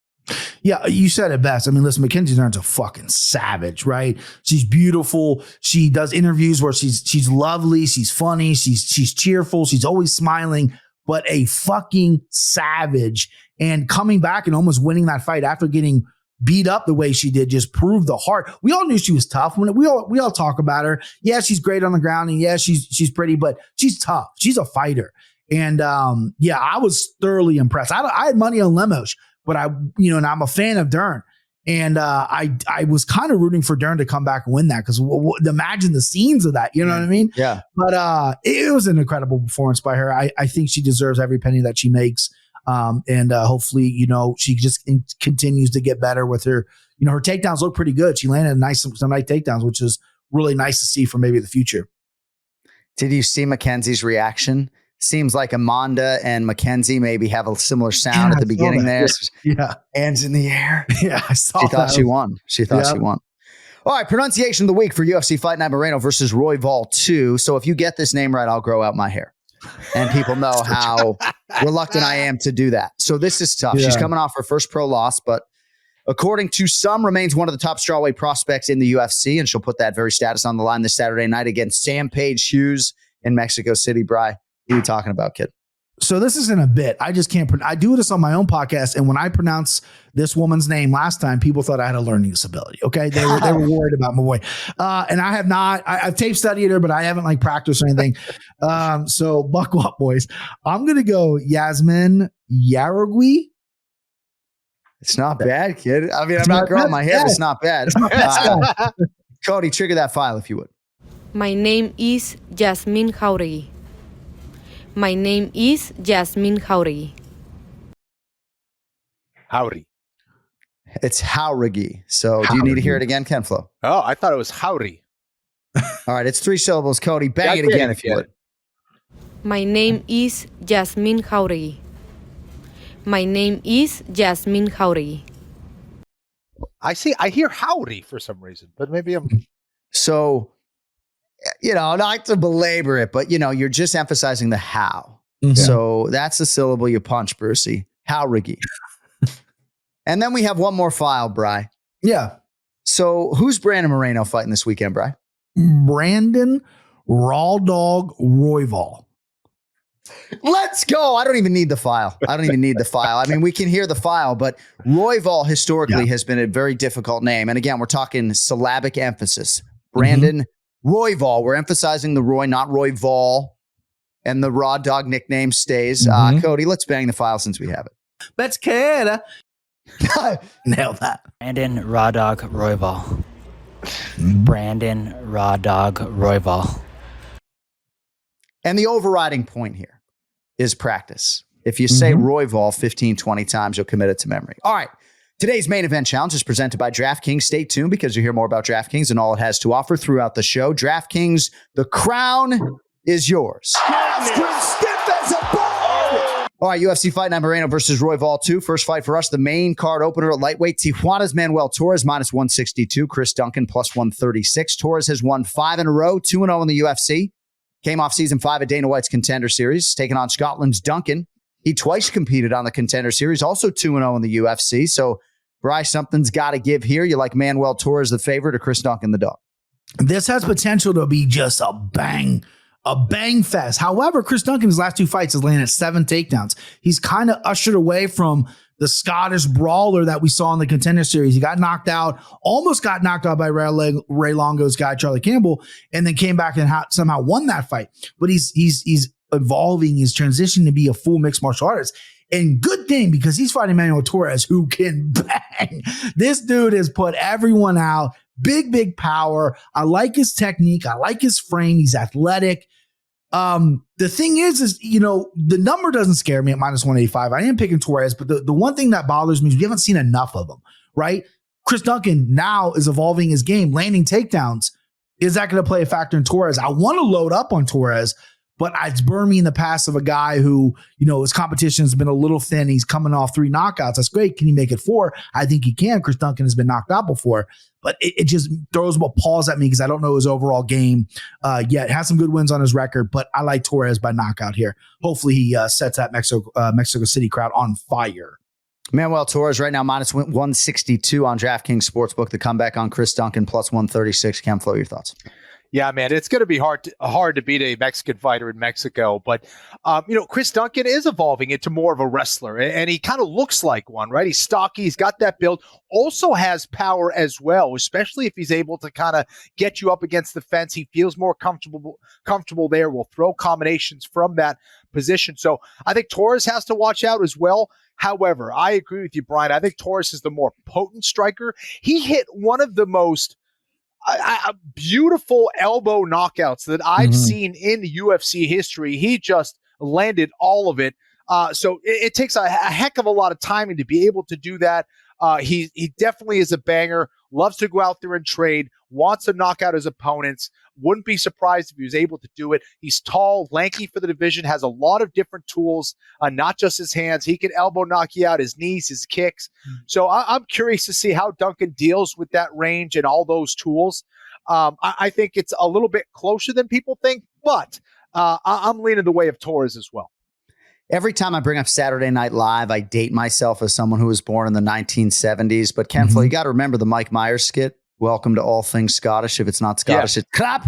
Yeah, you said it best. I mean, listen, Mackenzie Dern's a fucking savage, right? She's beautiful. She does interviews where she's lovely, she's funny, she's cheerful, she's always smiling, but a fucking savage. And coming back and almost winning that fight after getting beat up the way she did just proved the heart. We all knew she was tough. When we all talk about her. Yeah, she's great on the ground, and yeah, she's pretty, but she's tough. She's a fighter. And I was thoroughly impressed. I had money on Lemos. But and I'm a fan of Dern, and I was kind of rooting for Dern to come back and win that because imagine the scenes of that, you know what I mean? Yeah. But it was an incredible performance by her. I think she deserves every penny that she makes, and hopefully, she just continues to get better with her. Her takedowns look pretty good. She landed some nice takedowns, which is really nice to see for maybe the future. Did you see Mackenzie's reaction? Seems like Amanda and Mackenzie maybe have a similar sound at the beginning there. Yeah. Hands in the air. Yeah, I saw that. She thought she won. She thought she won. All right, pronunciation of the week for UFC Fight Night Moreno versus Royval 2. So if you get this name right, I'll grow out my hair. And people know how reluctant I am to do that. So this is tough. Yeah. She's coming off her first pro loss, but according to some, remains one of the top strawweight prospects in the UFC, and she'll put that very status on the line this Saturday night against Sam Page Hughes in Mexico City. Bri, what are you talking about, kid? So this isn't a bit. I just can't. I do this on my own podcast, and when I pronounce this woman's name last time, people thought I had a learning disability. Okay, they were worried about my boy, and I have not. I've tape studied her, but I haven't practiced or anything. So buckle up, boys. I'm gonna go Yasmin Yarogui. It's not bad, kid. I mean, I'm not growing my hair. It's not bad. It's not bad. Cody, trigger that file if you would. My name is Jasmine Jauregui. My name is Jasmine Jauregui. Howdy. It's Jauregui. So do you need to hear it again, Ken Flo? Oh, I thought it was howdy. All right, it's 3 syllables. Cody, bang it again if you would. My name is Jasmine Jauregui. My name is Jasmine Jauregui. I hear howdy for some reason, but maybe I'm... So, not to belabor it, but, you're just emphasizing the how. Mm-hmm. So that's the syllable you punch, Brucey. Jauregui. And then we have one more file, Bri. Yeah. So who's Brandon Moreno fighting this weekend, Bri? Brandon Raw Dog Royval. Let's go. I don't even need the file. I mean, we can hear the file, but Royval historically has been a very difficult name. And again, we're talking syllabic emphasis. Brandon Royval. We're emphasizing the Roy, not Royval. And the Raw Dog nickname stays. Cody, let's bang the file since we have it. Let's get nail that. Brandon Raw Dog Royval. Brandon Raw Dog Royval. And the overriding point here is practice. If you say Royval 15, 20 times, you'll commit it to memory. All right. Today's main event challenge is presented by DraftKings. Stay tuned because you'll hear more about DraftKings and all it has to offer throughout the show. DraftKings, the crown is yours. All right, UFC Fight Night Moreno versus Royval 2. First fight for us, the main card opener at lightweight. Tijuana's Manuel Torres, minus 162. Chris Duncan, plus 136. Torres has won 5 in a row, 2-0 in the UFC. Came off season 5 of Dana White's Contender Series, taking on Scotland's Duncan. He twice competed on the Contender Series, also 2-0 in the UFC. So, Bryce, something's got to give here. You like Manuel Torres the favorite or Chris Duncan the dog? This has potential to be just a bang fest. However, Chris Duncan, his last 2 fights, has landed 7 takedowns. He's kind of ushered away from the Scottish brawler that we saw in the Contender Series. He almost got knocked out by Ray Longo's guy, Charlie Campbell, and then came back and somehow won that fight. But he's evolving, he's transitioning to be a full mixed martial artist. And good thing, because he's fighting Manuel Torres, who can bang. This dude has put everyone out. Big power. I like his technique. I like his frame. He's athletic. The thing is, the number doesn't scare me at minus 185. I am picking Torres, but the one thing that bothers me is we haven't seen enough of him, right? Chris Duncan now is evolving his game, landing takedowns. Is that going to play a factor in Torres? I want to load up on Torres, but it's burned me in the past of a guy who, his competition has been a little thin. He's coming off 3 knockouts. That's great. Can he make it 4? I think he can. Chris Duncan has been knocked out before, but it just throws a pause at me because I don't know his overall game yet. Has some good wins on his record, but I like Torres by knockout here. Hopefully he sets that Mexico City crowd on fire. Manuel Torres right now minus 162 on DraftKings Sportsbook. The comeback on Chris Duncan plus 136. Ken Flo, your thoughts? Yeah, man, it's going to be hard to beat a Mexican fighter in Mexico. But, Chris Duncan is evolving into more of a wrestler, and he kind of looks like one, right? He's stocky. He's got that build. Also has power as well, especially if he's able to kind of get you up against the fence. He feels more comfortable there. Will throw combinations from that position. So I think Torres has to watch out as well. However, I agree with you, Brian. I think Torres is the more potent striker. He hit one of the most beautiful elbow knockouts that I've seen in UFC history. He just landed all of it. So it takes a heck of a lot of timing to be able to do that. He definitely is a banger, loves to go out there and trade, wants to knock out his opponents. Wouldn't be surprised if he was able to do it. He's tall, lanky for the division, has a lot of different tools, not just his hands. He can elbow knock you out, his knees, his kicks. So I'm curious to see how Duncan deals with that range and all those tools. I think it's a little bit closer than people think, but I'm leaning the way of Torres as well. Every time I bring up Saturday Night Live, I date myself as someone who was born in the 1970s. But Ken Flo, you got to remember the Mike Myers skit, Welcome to All Things Scottish. If it's not Scottish, it's crap.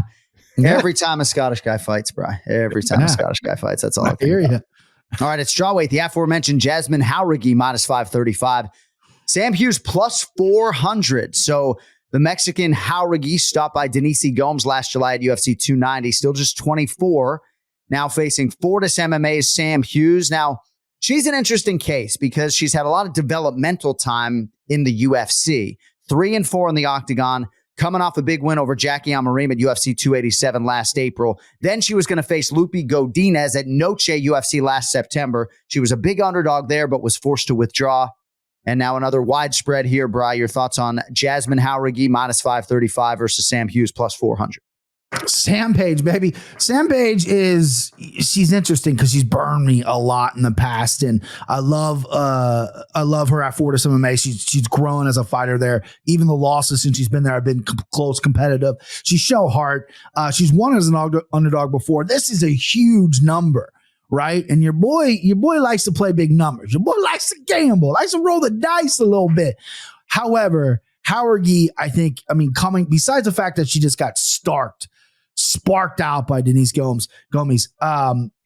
Every time a Scottish guy fights, Bri. Every time a Scottish guy fights. That's all I hear you. All right, it's strawweight. The aforementioned Jasmine Jauregui, minus 535. Sam Hughes, plus 400. So the Mexican Jauregui stopped by Denise Gomes last July at UFC 290. Still just 24. Now facing Fortis MMA's Sam Hughes. Now, she's an interesting case because she's had a lot of developmental time in the UFC. 3-4 in the octagon, coming off a big win over Jackie Amarim at UFC 287 last April. Then she was going to face Lupi Godinez at Noche UFC last September. She was a big underdog there, but was forced to withdraw. And now another widespread here, Bri. Your thoughts on Jasmine Jauregui minus 535 versus Sam Hughes plus 400? Sam Page, baby. Sam Page she's interesting because she's burned me a lot in the past, and I love her at Fortis MMA. She's grown as a fighter there. Even the losses since she's been there have been close, competitive. She's show heart. She's won as an underdog before. This is a huge number, right? And your boy likes to play big numbers. Your boy likes to gamble, likes to roll the dice a little bit. However, Jauregui, coming besides the fact that she just got sparked out by Denise Gomes.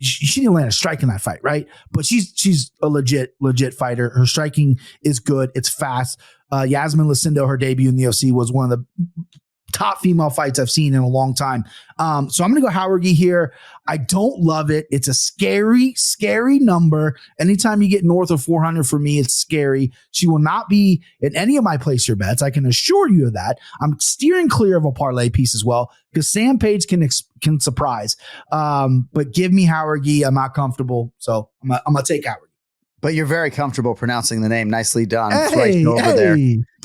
She didn't land a strike in that fight, right? But she's a legit fighter. Her striking is good. It's fast. Yasmin Lucindo, her debut in the UFC was one of the top female fights I've seen in a long time. So I'm going to go Jauregui here. I don't love it. It's a scary, scary number. Anytime you get north of 400 for me, it's scary. She will not be in any of my place your bets. I can assure you of that. I'm steering clear of a parlay piece as well because Sam Page can surprise. But give me Jauregui. I'm not comfortable. So I'm going to take Jauregui. But you're very comfortable pronouncing the name. Nicely done. There.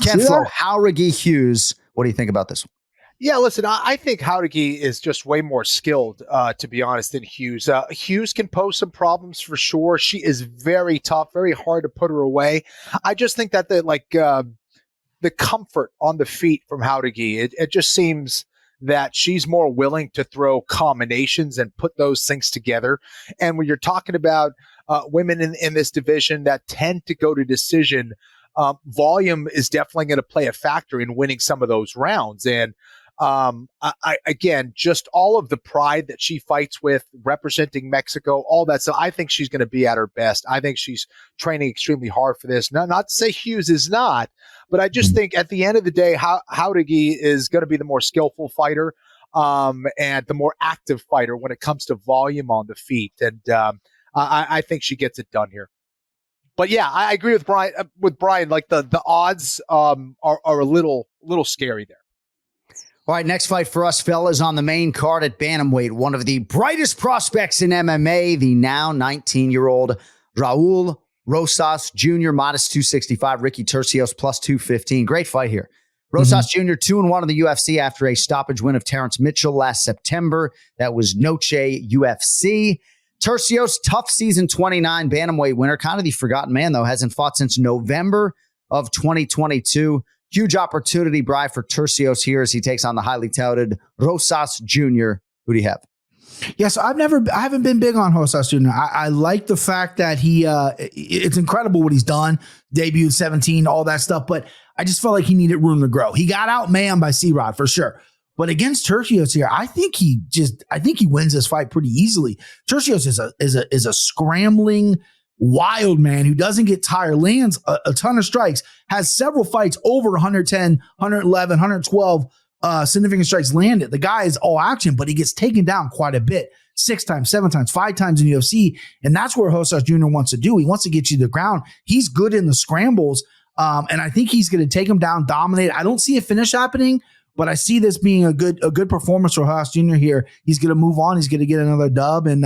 Ken Flo, Jauregui Hughes. What do you think about this one? Yeah, listen, I think Jauregui is just way more skilled, to be honest, than Hughes. Hughes can pose some problems for sure. She is very tough, very hard to put her away. I just think that the comfort on the feet from Jauregui, it just seems that she's more willing to throw combinations and put those things together. And when you're talking about women in this division that tend to go to decision, volume is definitely going to play a factor in winning some of those rounds. And again, just all of the pride that she fights with, representing Mexico, all that. So I think she's going to be at her best. I think she's training extremely hard for this. Not to say Hughes is not, but I just think at the end of the day, Jauregui is going to be the more skillful fighter and the more active fighter when it comes to volume on the feet. And I think she gets it done here. But yeah, I agree with Brian. Like the odds are a little scary there. All right, next fight for us, fellas, on the main card at bantamweight. One of the brightest prospects in MMA, the now 19-year-old Raul Rosas Jr., minus 265. Ricky Turcios, plus 215. Great fight here. Rosas Jr., 2-1 in the UFC after a stoppage win of Terrence Mitchell last September. That was Noche UFC. Turcios, tough season 29 bantamweight winner. Kind of the forgotten man, though. Hasn't fought since November of 2022. Huge opportunity, Bri, for Turcios here as he takes on the highly touted Rosas Jr. Who do you have? Yes, I haven't been big on Rosas Jr. I like the fact that it's incredible what he's done. Debuted 17, all that stuff, but I just felt like he needed room to grow. He got outmanned by C-Rod for sure. But against Turcios here, I think he wins this fight pretty easily. Turcios is a scrambling wild man who doesn't get tired, lands a ton of strikes, has several fights over 110, 111, 112 significant strikes landed. The guy is all action, but he gets taken down quite a bit. 6 times, 7 times, 5 times in UFC. And that's where Rosas Jr. wants to do. He wants to get you to the ground. He's good in the scrambles. And I think he's going to take him down, dominate. I don't see a finish happening, but I see this being a good performance for Rosas Jr. here. He's going to move on. He's going to get another dub and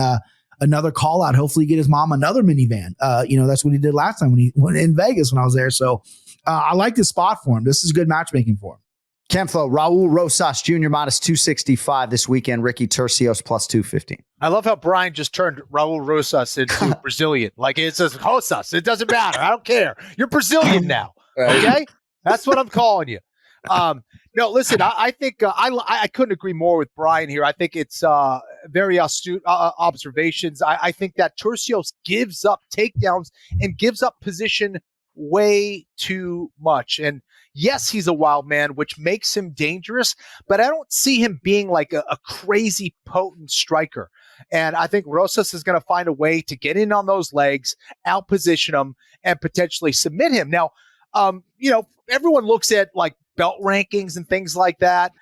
another call out. Hopefully get his mom another minivan. That's what he did last time when he went in Vegas when I was there. So I like this spot for him. This is good matchmaking for him. Ken Flo, Raul Rosas Jr. minus 265 this weekend. Ricky Turcios plus 215. I love how Brian just turned Raul Rosas into Brazilian. Like it says Rosas. It doesn't matter. I don't care. You're Brazilian now. Okay? That's what I'm calling you. No, listen, I think I couldn't agree more with Brian here. I think it's very astute observations. I think that Turcios gives up takedowns and gives up position way too much. And yes, he's a wild man, which makes him dangerous, but I don't see him being like a crazy potent striker. And I think Rosas is going to find a way to get in on those legs, outposition him, and potentially submit him. Now, everyone looks at like belt rankings and things like that.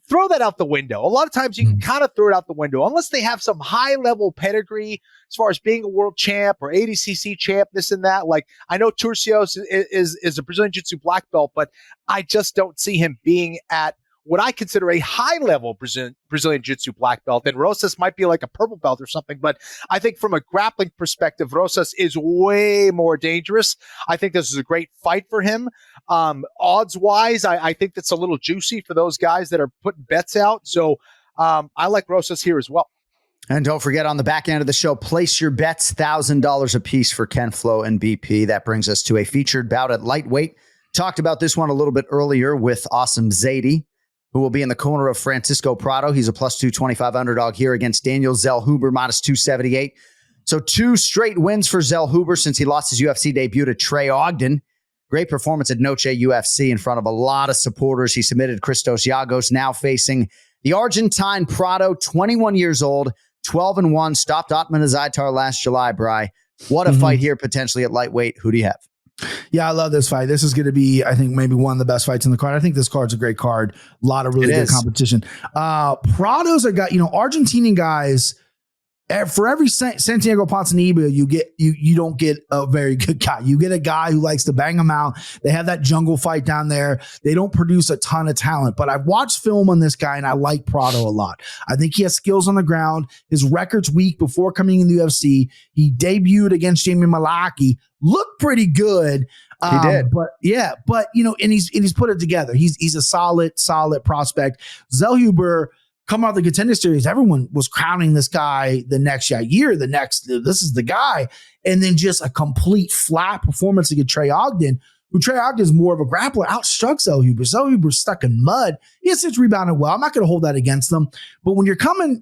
Throw that out the window. A lot of times you can kind of throw it out the window unless they have some high level pedigree as far as being a world champ or ADCC champ, this and that. Like I know Turcios is a Brazilian Jiu-Jitsu black belt, but I just don't see him being at what I consider a high-level Brazilian Jiu-Jitsu black belt, and Rosas might be like a purple belt or something, but I think from a grappling perspective, Rosas is way more dangerous. I think this is a great fight for him. Odds-wise, I think that's a little juicy for those guys that are putting bets out, so I like Rosas here as well. And don't forget, on the back end of the show, place your bets, $1,000 a piece for Ken Flo and BP. That brings us to a featured bout at lightweight. Talked about this one a little bit earlier with Asim Zaidi, who will be in the corner of Francisco Prado. He's a plus 225 underdog here against Daniel Zellhuber, minus 278. So 2 straight wins for Zellhuber since he lost his UFC debut to Trey Ogden. Great performance at Noche UFC in front of a lot of supporters. He submitted Christos Yagos, now facing the Argentine Prado, 21 years old, 12-1, stopped Atman Azaitar last July, Bri. What a fight here potentially at lightweight. Who do you have? Yeah, I love this fight. This is going to be, I think, maybe one of the best fights in the card. I think this card's a great card. A lot of really good competition. Prado's Argentinian guys. For every Santiago Ponzinibbio you don't get a very good guy. You get a guy who likes to bang them out. They have that jungle fight down there. They don't produce a ton of talent, but I've watched film on this guy and I like Prado a lot. I think he has skills on the ground. His record's weak before coming in the UFC. He debuted against Jamie Malaki, looked pretty good. He did. But and he's put it together. He's a solid prospect. Zellhuber, come out of the Contender Series, everyone was crowning this guy the next year. This is the guy. And then just a complete flat performance against Trey Ogden, who Trey Ogden is more of a grappler, outstruck Zellhuber. Zellhuber's stuck in mud. Yes, it's rebounded well. I'm not going to hold that against them. But when you're coming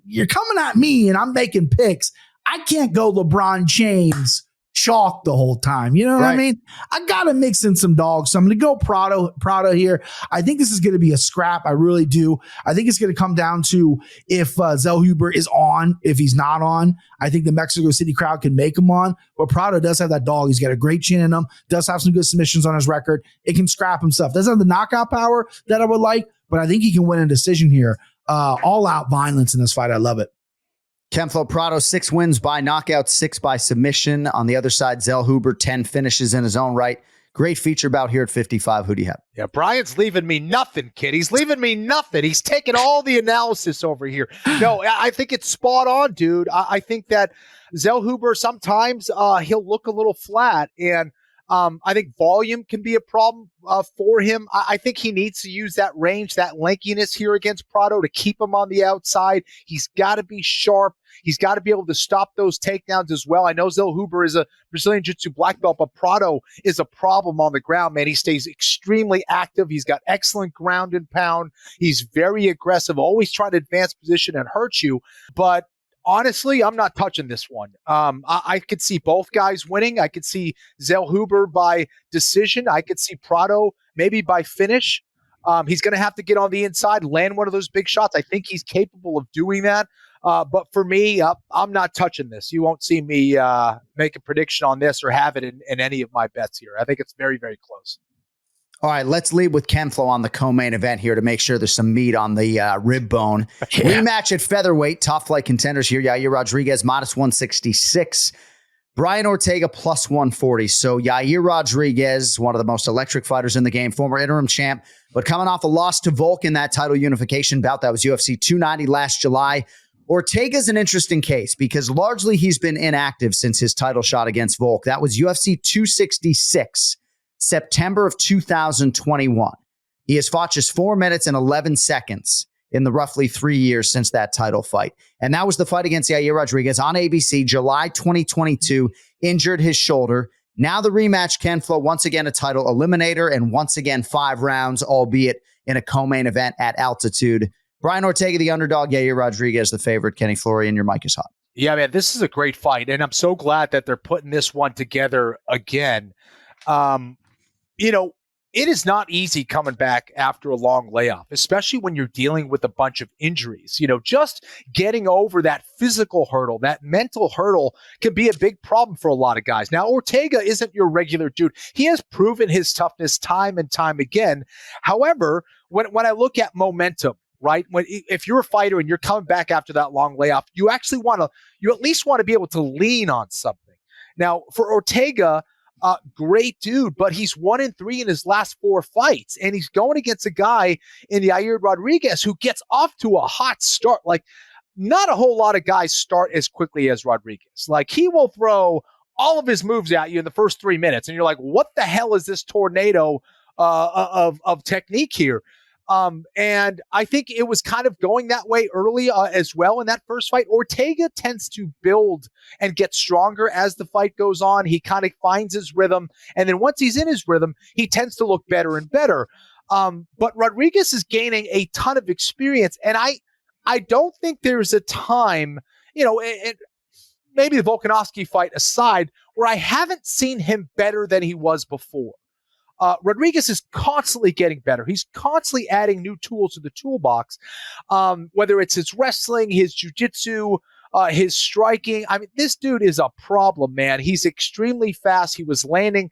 at me and I'm making picks, I can't go LeBron James chalk the whole time. You know what I mean? I got to mix in some dogs. So I'm going to go Prado here. I think this is going to be a scrap. I really do. I think it's going to come down to if Zellhuber is on. If he's not on, I think the Mexico City crowd can make him on. But Prado does have that dog. He's got a great chin in him. Does have some good submissions on his record. It can scrap himself. Doesn't have the knockout power that I would like, but I think he can win a decision here. All out violence in this fight. I love it. Ken Flo Prado, 6 wins by knockout, 6 by submission. On the other side, Zellhuber, 10 finishes in his own right. Great feature bout here at 55. Who do you have? Yeah, Brian's leaving me nothing, kid. He's leaving me nothing. He's taking all the analysis over here. No, I think it's spot on, dude. I think that Zellhuber, sometimes he'll look a little flat, and I think volume can be a problem for him. I think he needs to use that range, that lankiness here against Prado to keep him on the outside. He's got to be sharp. He's got to be able to stop those takedowns as well. I know Zellhuber is a Brazilian Jiu-Jitsu black belt, but Prado is a problem on the ground, man. He stays extremely active. He's got excellent ground and pound. He's very aggressive, always trying to advance position and hurt you. But honestly, I'm not touching this one. I could see both guys winning. I could see Zellhuber by decision. I could see Prado maybe by finish. He's going to have to get on the inside, land one of those big shots. I think he's capable of doing that. But for me, I'm not touching this. You won't see me make a prediction on this or have it in any of my bets here. I think it's very, very close. All right, let's lead with Ken Flo on the co-main event here to make sure there's some meat on the rib bone. Rematch at featherweight, top flight contenders here. Yair Rodriguez, minus 166. Brian Ortega, plus 140. So Yair Rodriguez, one of the most electric fighters in the game, former interim champ, but coming off a loss to Volk in that title unification bout. That was UFC 290 last July. Ortega's an interesting case because largely he's been inactive since his title shot against Volk. That was UFC 266. September of 2021. He has fought just 4 minutes and 11 seconds in the roughly 3 years since that title fight. And that was the fight against Yair Rodriguez on ABC, July 2022, injured his shoulder. Now the rematch, Ken Flo, once again a title eliminator and once again 5 rounds, albeit in a co-main event at altitude. Brian Ortega, the underdog, Yair Rodriguez, the favorite. Kenny Florian, your mic is hot. Yeah, man, this is a great fight, and I'm so glad that they're putting this one together again. It is not easy coming back after a long layoff, especially when you're dealing with a bunch of injuries. Just getting over that physical hurdle, that mental hurdle can be a big problem for a lot of guys. Now, Ortega isn't your regular dude. He has proven his toughness time and time again. However, when I look at momentum, right? If you're a fighter and you're coming back after that long layoff, you at least want to be able to lean on something. Now, for Ortega, great dude, but he's 1-3 in his last 4 fights, and he's going against a guy in Yair Rodriguez who gets off to a hot start. Like, not a whole lot of guys start as quickly as Rodriguez. Like, he will throw all of his moves at you in the first 3 minutes, and you're like, what the hell is this tornado of technique here? And I think it was kind of going that way early as well in that first fight. Ortega tends to build and get stronger as the fight goes on. He kind of finds his rhythm. And then once he's in his rhythm, he tends to look better and better. But Rodriguez is gaining a ton of experience. And I don't think there's a time, maybe the Volkanovski fight aside, where I haven't seen him better than he was before. Rodriguez is constantly getting better. He's constantly adding new tools to the toolbox, whether it's his wrestling, his jiu-jitsu, his striking. I mean, this dude is a problem, man. He's extremely fast. He was landing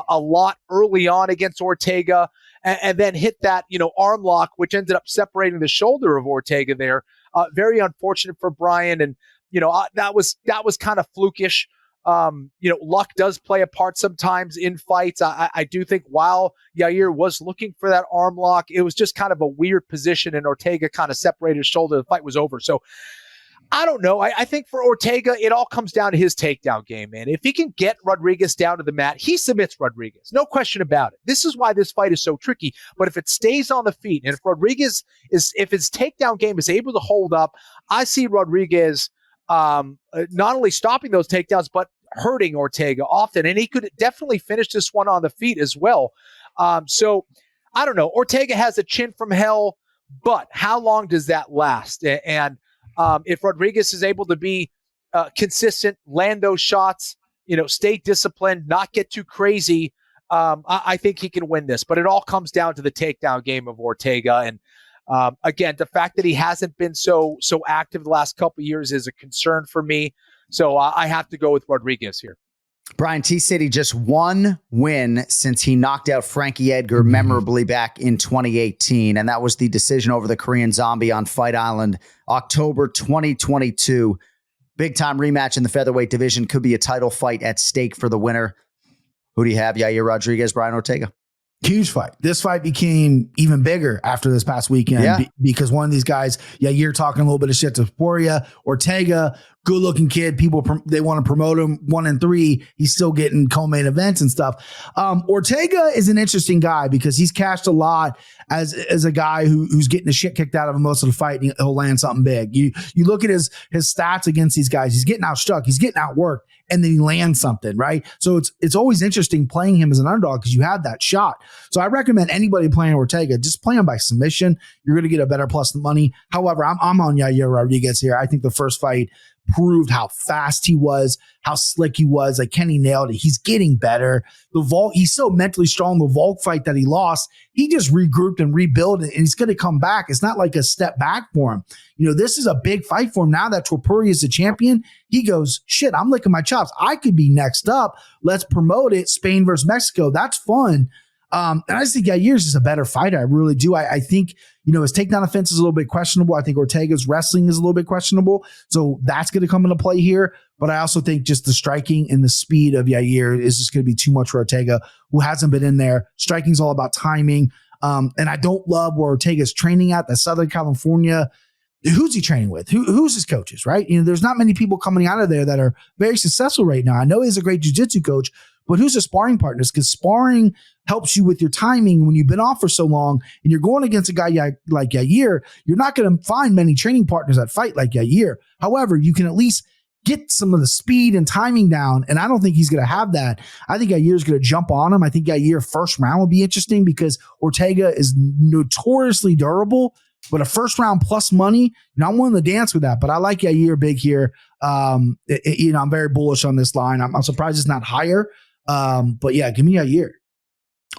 a lot early on against Ortega and then hit that, arm lock, which ended up separating the shoulder of Ortega there. Very unfortunate for Brian. And, that was kind of flukish. Luck does play a part sometimes in fights. I do think while Yair was looking for that arm lock, it was just kind of a weird position, and Ortega kind of separated his shoulder. The fight was over. So I don't know. I think for Ortega, it all comes down to his takedown game, man. If he can get Rodriguez down to the mat, he submits Rodriguez. No question about it. This is why this fight is so tricky. But if it stays on the feet, and if his takedown game is able to hold up, I see Rodriguez not only stopping those takedowns, but hurting Ortega often. And he could definitely finish this one on the feet as well. So I don't know. Ortega has a chin from hell, but how long does that last? And if Rodriguez is able to be consistent, land those shots, stay disciplined, not get too crazy, I think he can win this. But it all comes down to the takedown game of Ortega. And again, the fact that he hasn't been so active the last couple of years is a concern for me. So I have to go with Rodriguez here. Brian, T-City just one win since he knocked out Frankie Edgar memorably back in 2018. And that was the decision over the Korean Zombie on Fight Island, October 2022. Big time rematch in the featherweight division. Could be a title fight at stake for the winner. Who do you have? Yair Rodriguez, Brian Ortega? Huge fight. This fight became even bigger after this past weekend because one of these guys, you're talking a little bit of shit to Poria. Ortega, good looking kid. People, they want to promote him 1-3. He's still getting co-main events and stuff. Ortega is an interesting guy because he's cashed a lot as a guy who's getting the shit kicked out of him most of the fight, and he'll land something big. You look at his stats against these guys. He's getting outstruck. He's getting outworked. And then he lands something, right? So it's always interesting playing him as an underdog because you have that shot. So I recommend anybody playing Ortega, just play him by submission. You're going to get a better plus the money. However, I'm on Yair Rodriguez here. I think the first fight proved how fast he was, how slick he was. Like Kenny nailed it. He's getting better. He's so mentally strong. The Volk fight that he lost, he just regrouped and rebuilt, and he's going to come back. It's not like a step back for him. This is a big fight for him. Now that Topuria is the champion, he goes, shit, I'm licking my chops. I could be next up. Let's promote it. Spain versus Mexico. That's fun. And I just think Yair's is a better fighter. I really do. I think, his takedown offense is a little bit questionable. I think Ortega's wrestling is a little bit questionable. So that's going to come into play here. But I also think just the striking and the speed of Yair is just going to be too much for Ortega, who hasn't been in there. Striking's all about timing. And I don't love where Ortega's training at, the Southern California. Who's he training with? Who's his coaches, right? There's not many people coming out of there that are very successful right now. I know he's a great jiu-jitsu coach, but who's the sparring partners? Because sparring helps you with your timing when you've been off for so long and you're going against a guy like Yair. You're not going to find many training partners that fight like Yair. However, you can at least get some of the speed and timing down, and I don't think he's going to have that. I think Yair's going to jump on him. I think Yair first round will be interesting because Ortega is notoriously durable, but a first round plus money, I'm willing to dance with that. But I like Yair big here. I'm very bullish on this line. I'm surprised it's not higher. But yeah, give me Yair.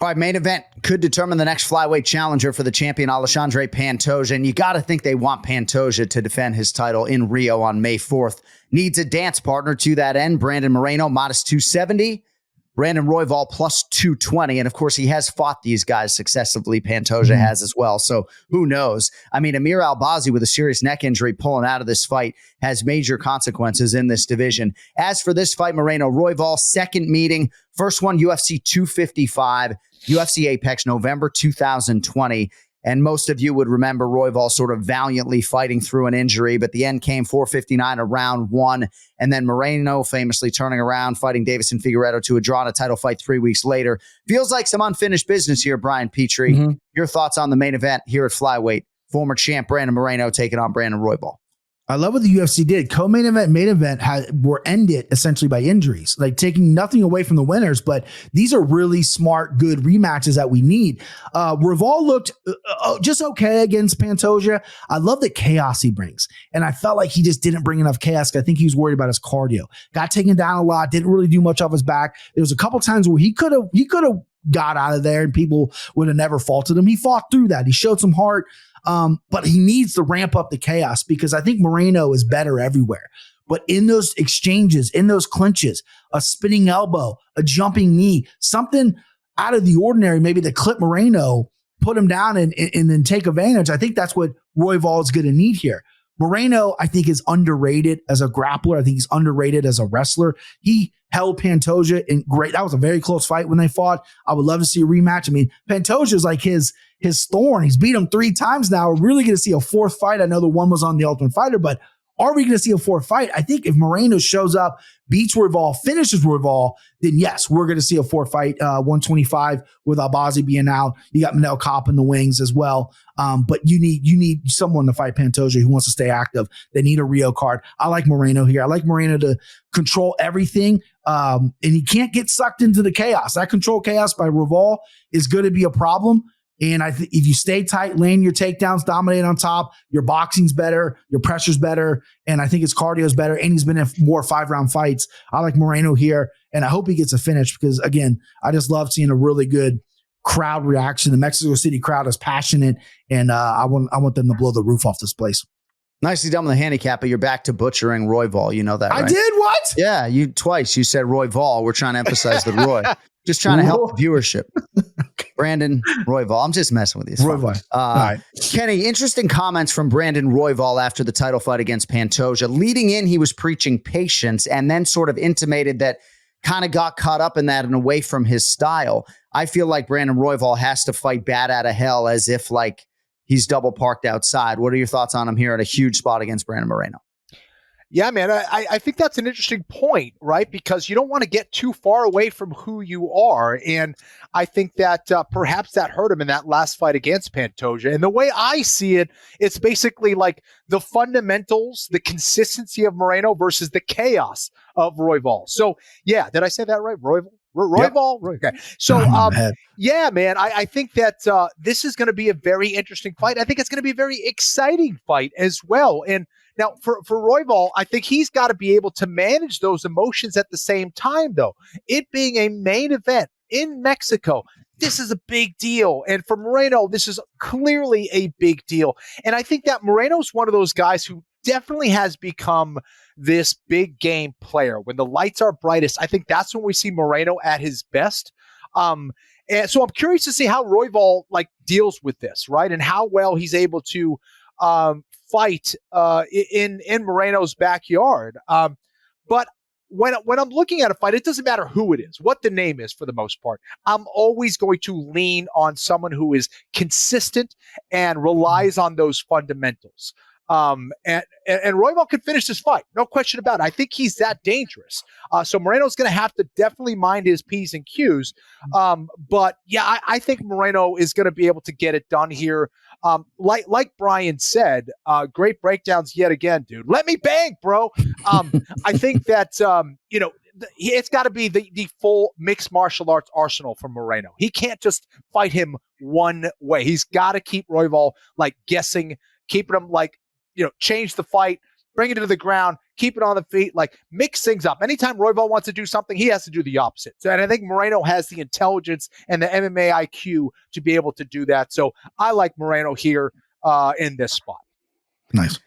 All right, main event could determine the next flyweight challenger for the champion Alexandre Pantoja. And you got to think they want Pantoja to defend his title in Rio on May 4th. Needs a dance partner to that end. Brandon Moreno, -270. Brandon Royval plus 220. And of course, he has fought these guys successively. Pantoja has as well. So who knows? I mean, Amir Albazi with a serious neck injury pulling out of this fight has major consequences in this division. As for this fight, Moreno Royval, second meeting, first one, UFC 255, UFC Apex, November 2020. And most of you would remember Royval sort of valiantly fighting through an injury, but the end came 459 of round one. And then Moreno famously turning around, fighting Davison Figueiredo to a draw in a title fight 3 weeks later. Feels like some unfinished business here, Brian Petrie. Your thoughts on the main event here at flyweight? Former champ Brandon Moreno taking on Brandon Royval. I love what the UFC did. Co-main event, main event were ended essentially by injuries, like taking nothing away from the winners. But these are really smart, good rematches that we need. Royval looked just okay against Pantoja. I love the chaos he brings. And I felt like he just didn't bring enough chaos. I think he was worried about his cardio. Got taken down a lot, didn't really do much off his back. There was a couple times where he could have got out of there and people would have never faulted him. He fought through that. He showed some heart. But he needs to ramp up the chaos because I think Moreno is better everywhere. But in those exchanges, in those clinches, a spinning elbow, a jumping knee, something out of the ordinary, maybe to clip Moreno, put him down and then take advantage. I think that's what Royval is going to need here. Moreno, I think, is underrated as a grappler. I think he's underrated as a wrestler. He held Pantoja in great. That was a very close fight when they fought. I would love to see a rematch. I mean, Pantoja is like his thorn. He's beat him 3 times now. We're really going to see a fourth fight. I know the one was on The Ultimate Fighter, but are we going to see a fourth fight? I think if Moreno shows up, beats Royval, finishes Royval, then yes, we're going to see a fourth fight, 125 with Albazi being out. You got Manel Kopp in the wings as well. But you need someone to fight Pantoja who wants to stay active. They need a Rio card. I like Moreno here. I like Moreno to control everything. And he can't get sucked into the chaos. That control chaos by Royval is going to be a problem. And I think if you stay tight, land your takedowns, dominate on top, your boxing's better, your pressure's better, and I think his cardio's better, and he's been in more 5-round fights. I like Moreno here, and I hope he gets a finish because, again, I just love seeing a really good crowd reaction. The Mexico City crowd is passionate, and I want them to blow the roof off this place. Nicely done with the handicap, but you're back to butchering Royval. You know that, right? I did? What? Yeah, you twice. You said Royval. We're trying to emphasize the Roy. Just trying to help the viewership. Brandon Royval. I'm just messing with you. Royval. All right. Kenny, interesting comments from Brandon Royval after the title fight against Pantoja. Leading in, he was preaching patience and then sort of intimated that kind of got caught up in that and away from his style. I feel like Brandon Royval has to fight bat out of hell as if like he's double parked outside. What are your thoughts on him here at a huge spot against Brandon Moreno? Yeah, man, I think that's an interesting point, right? Because you don't want to get too far away from who you are. And I think that perhaps that hurt him in that last fight against Pantoja. And the way I see it, it's basically like the fundamentals, the consistency of Moreno versus the chaos of Royval. So, yeah, did I say that right? Royval? Yep. Okay. So, yeah, man, I think that this is going to be a very interesting fight. I think it's going to be a very exciting fight as well. And now, for Royval, I think he's got to be able to manage those emotions at the same time, though. It being a main event in Mexico, this is a big deal. And for Moreno, this is clearly a big deal. And I think that Moreno's one of those guys who definitely has become this big game player. When the lights are brightest, I think that's when we see Moreno at his best. And so I'm curious to see how Royval deals with this, right? And how well he's able to fight in Moreno's backyard. But when I'm looking at a fight, it doesn't matter who it is, what the name is for the most part. I'm always going to lean on someone who is consistent and relies on those fundamentals. And Royval could finish this fight, no question about it. I think he's that dangerous. So Moreno's going to have to definitely mind his P's and Q's. But yeah, I think Moreno is going to be able to get it done here. Like Brian said, great breakdowns yet again, dude. Let me bang, bro. I think that, it's got to be the full mixed martial arts arsenal for Moreno. He can't just fight him one way. He's got to keep Royval guessing, keeping him change the fight, bring it to the ground, keep it on the feet, mix things up. Anytime Royval wants to do something, he has to do the opposite. So, and I think Moreno has the intelligence and the MMA IQ to be able to do that. So I like Moreno here in this spot. Nice.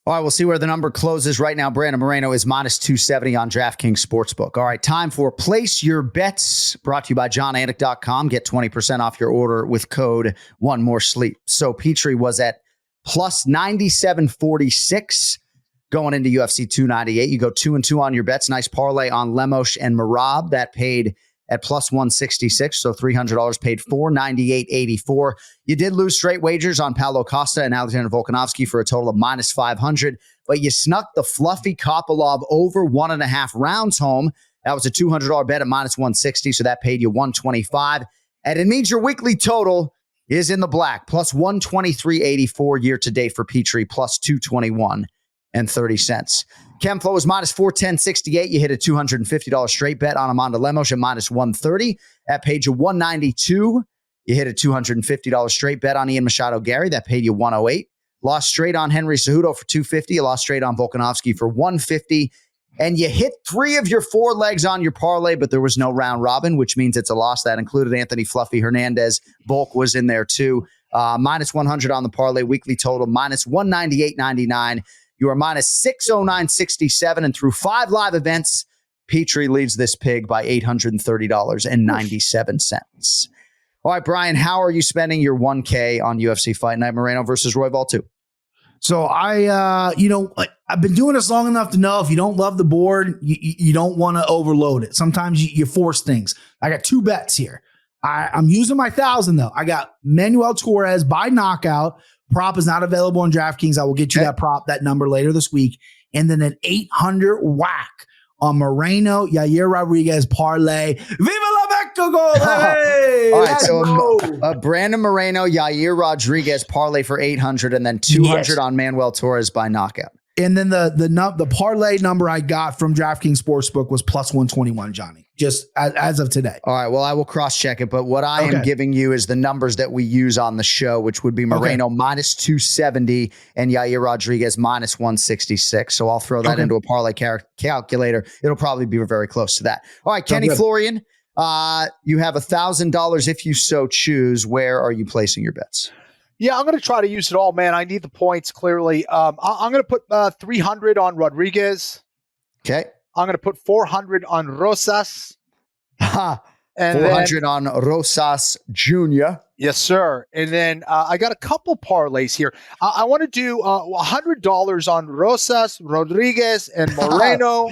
All right, we'll see where the number closes right now. Brandon Moreno is minus 270 on DraftKings Sportsbook. All right, time for Place Your Bets, brought to you by JonAnik.com. Get 20% off your order with code OneMoreSleep. So Petrie was at plus 97.46 going into UFC 298. You go 2-2 on your bets. Nice parlay on Lemos and Merab. That paid at plus 166, so $300 paid $498.84. You did lose straight wagers on Paulo Costa and Alexander Volkanovski for a total of minus 500, but you snuck the fluffy Kopylov over 1.5 rounds home. That was a $200 bet at minus 160, so that paid you $125. And it means your weekly total is in the black, plus 123.84 year to date for Petrie, plus 221.30. Kemflo was minus 410.68. You hit a $250 straight bet on Amanda Lemos at minus 130. That paid you $192. You hit a $250 straight bet on Ian Machado Gary. That paid you $108. Lost straight on Henry Cejudo for $250. You lost straight on Volkanovski for $150. And you hit 3 of your 4 legs on your parlay, but there was no round robin, which means it's a loss. That included Anthony Fluffy Hernandez. Volk was in there too. Minus 100 on the parlay. Weekly total minus 198.99. You are minus 609.67, and through 5 live events, Petrie leads this pig by $830.97. All right, Brian, how are you spending your $1K on UFC Fight Night Moreno versus Royval 2? So I've been doing this long enough to know if you don't love the board, you don't want to overload it. Sometimes you force things. I got 2 bets here. I'm using my 1,000 though. I got Manuel Torres by knockout. Prop is not available on DraftKings. I will get you that number later this week. And then an 800 whack on Moreno, Yair Rodriguez parlay. Viva la Mexico! Hey, all right, so Brandon Moreno, Yair Rodriguez parlay for 800, and then 200 on Manuel Torres by knockout. And then the parlay number I got from DraftKings Sportsbook was plus 121, Johnny, just as of today. All right. Well, I will cross-check it, but what I am giving you is the numbers that we use on the show, which would be Moreno minus 270 and Yair Rodriguez minus 166. So I'll throw that into a parlay calculator. It'll probably be very close to that. All right, Kenny Florian, you have $1,000 if you so choose. Where are you placing your bets? Yeah, I'm going to try to use it all, man. I need the points, clearly. I'm going to put 300 on Rodriguez. Okay. I'm going to put 400 on Rosas. And 400 on Rosas Jr. Yes, sir. And then I got a couple parlays here. I want to do $100 on Rosas, Rodriguez, and Moreno.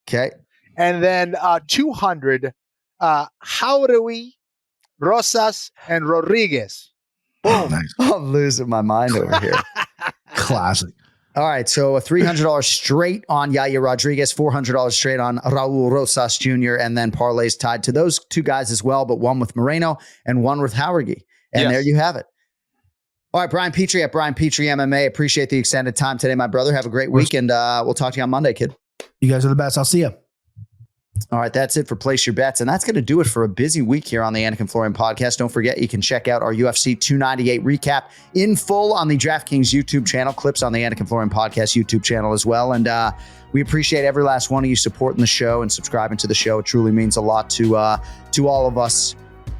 Okay. And then 200, Jauregui, Rosas, and Rodriguez. Boom. I'm losing my mind over here. Classic. All right. So a $300 straight on Yair Rodriguez, $400 straight on Raul Rosas Jr., and then parlays tied to those 2 guys as well, but one with Moreno and one with Jauregui. And there you have it. All right, Brian Petrie at Brian Petrie MMA. Appreciate the extended time today, my brother. Have a great week, and we'll talk to you on Monday, kid. You guys are the best. I'll see you. All right, that's it for Place Your Bets, and that's going to do it for a busy week here on the Anik and Florian podcast. Don't forget, you can check out our UFC 298 recap in full on the DraftKings YouTube channel, clips on the Anik and Florian podcast YouTube channel as well, and we appreciate every last one of you supporting the show and subscribing to the show. It truly means a lot to all of us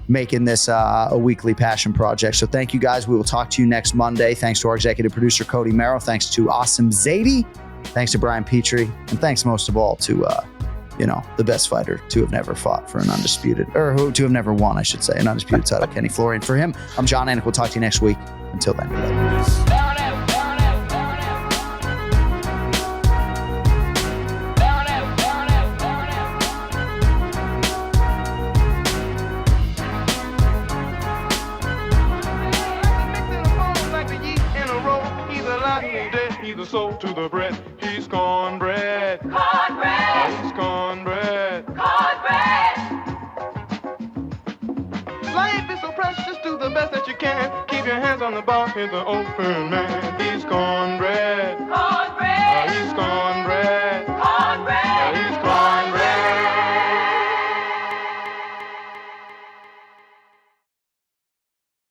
making this a weekly passion project. So thank you, guys. We will talk to you next Monday. Thanks to our executive producer, Cody Merrill. Thanks to Asim Zaidi. Thanks to Brian Petrie. And thanks most of all to the best fighter to have never fought for an undisputed, or who to have never won, I should say, an undisputed title, Kenny Florian. For him, I'm Jon Anik. We'll talk to you next week. Until then, good luck. Soul to the bread, he's cornbread. Cornbread. He's cornbread. Cornbread. Life is so precious, do the best that you can. Keep your hands on the bar, he's the open man. He's cornbread.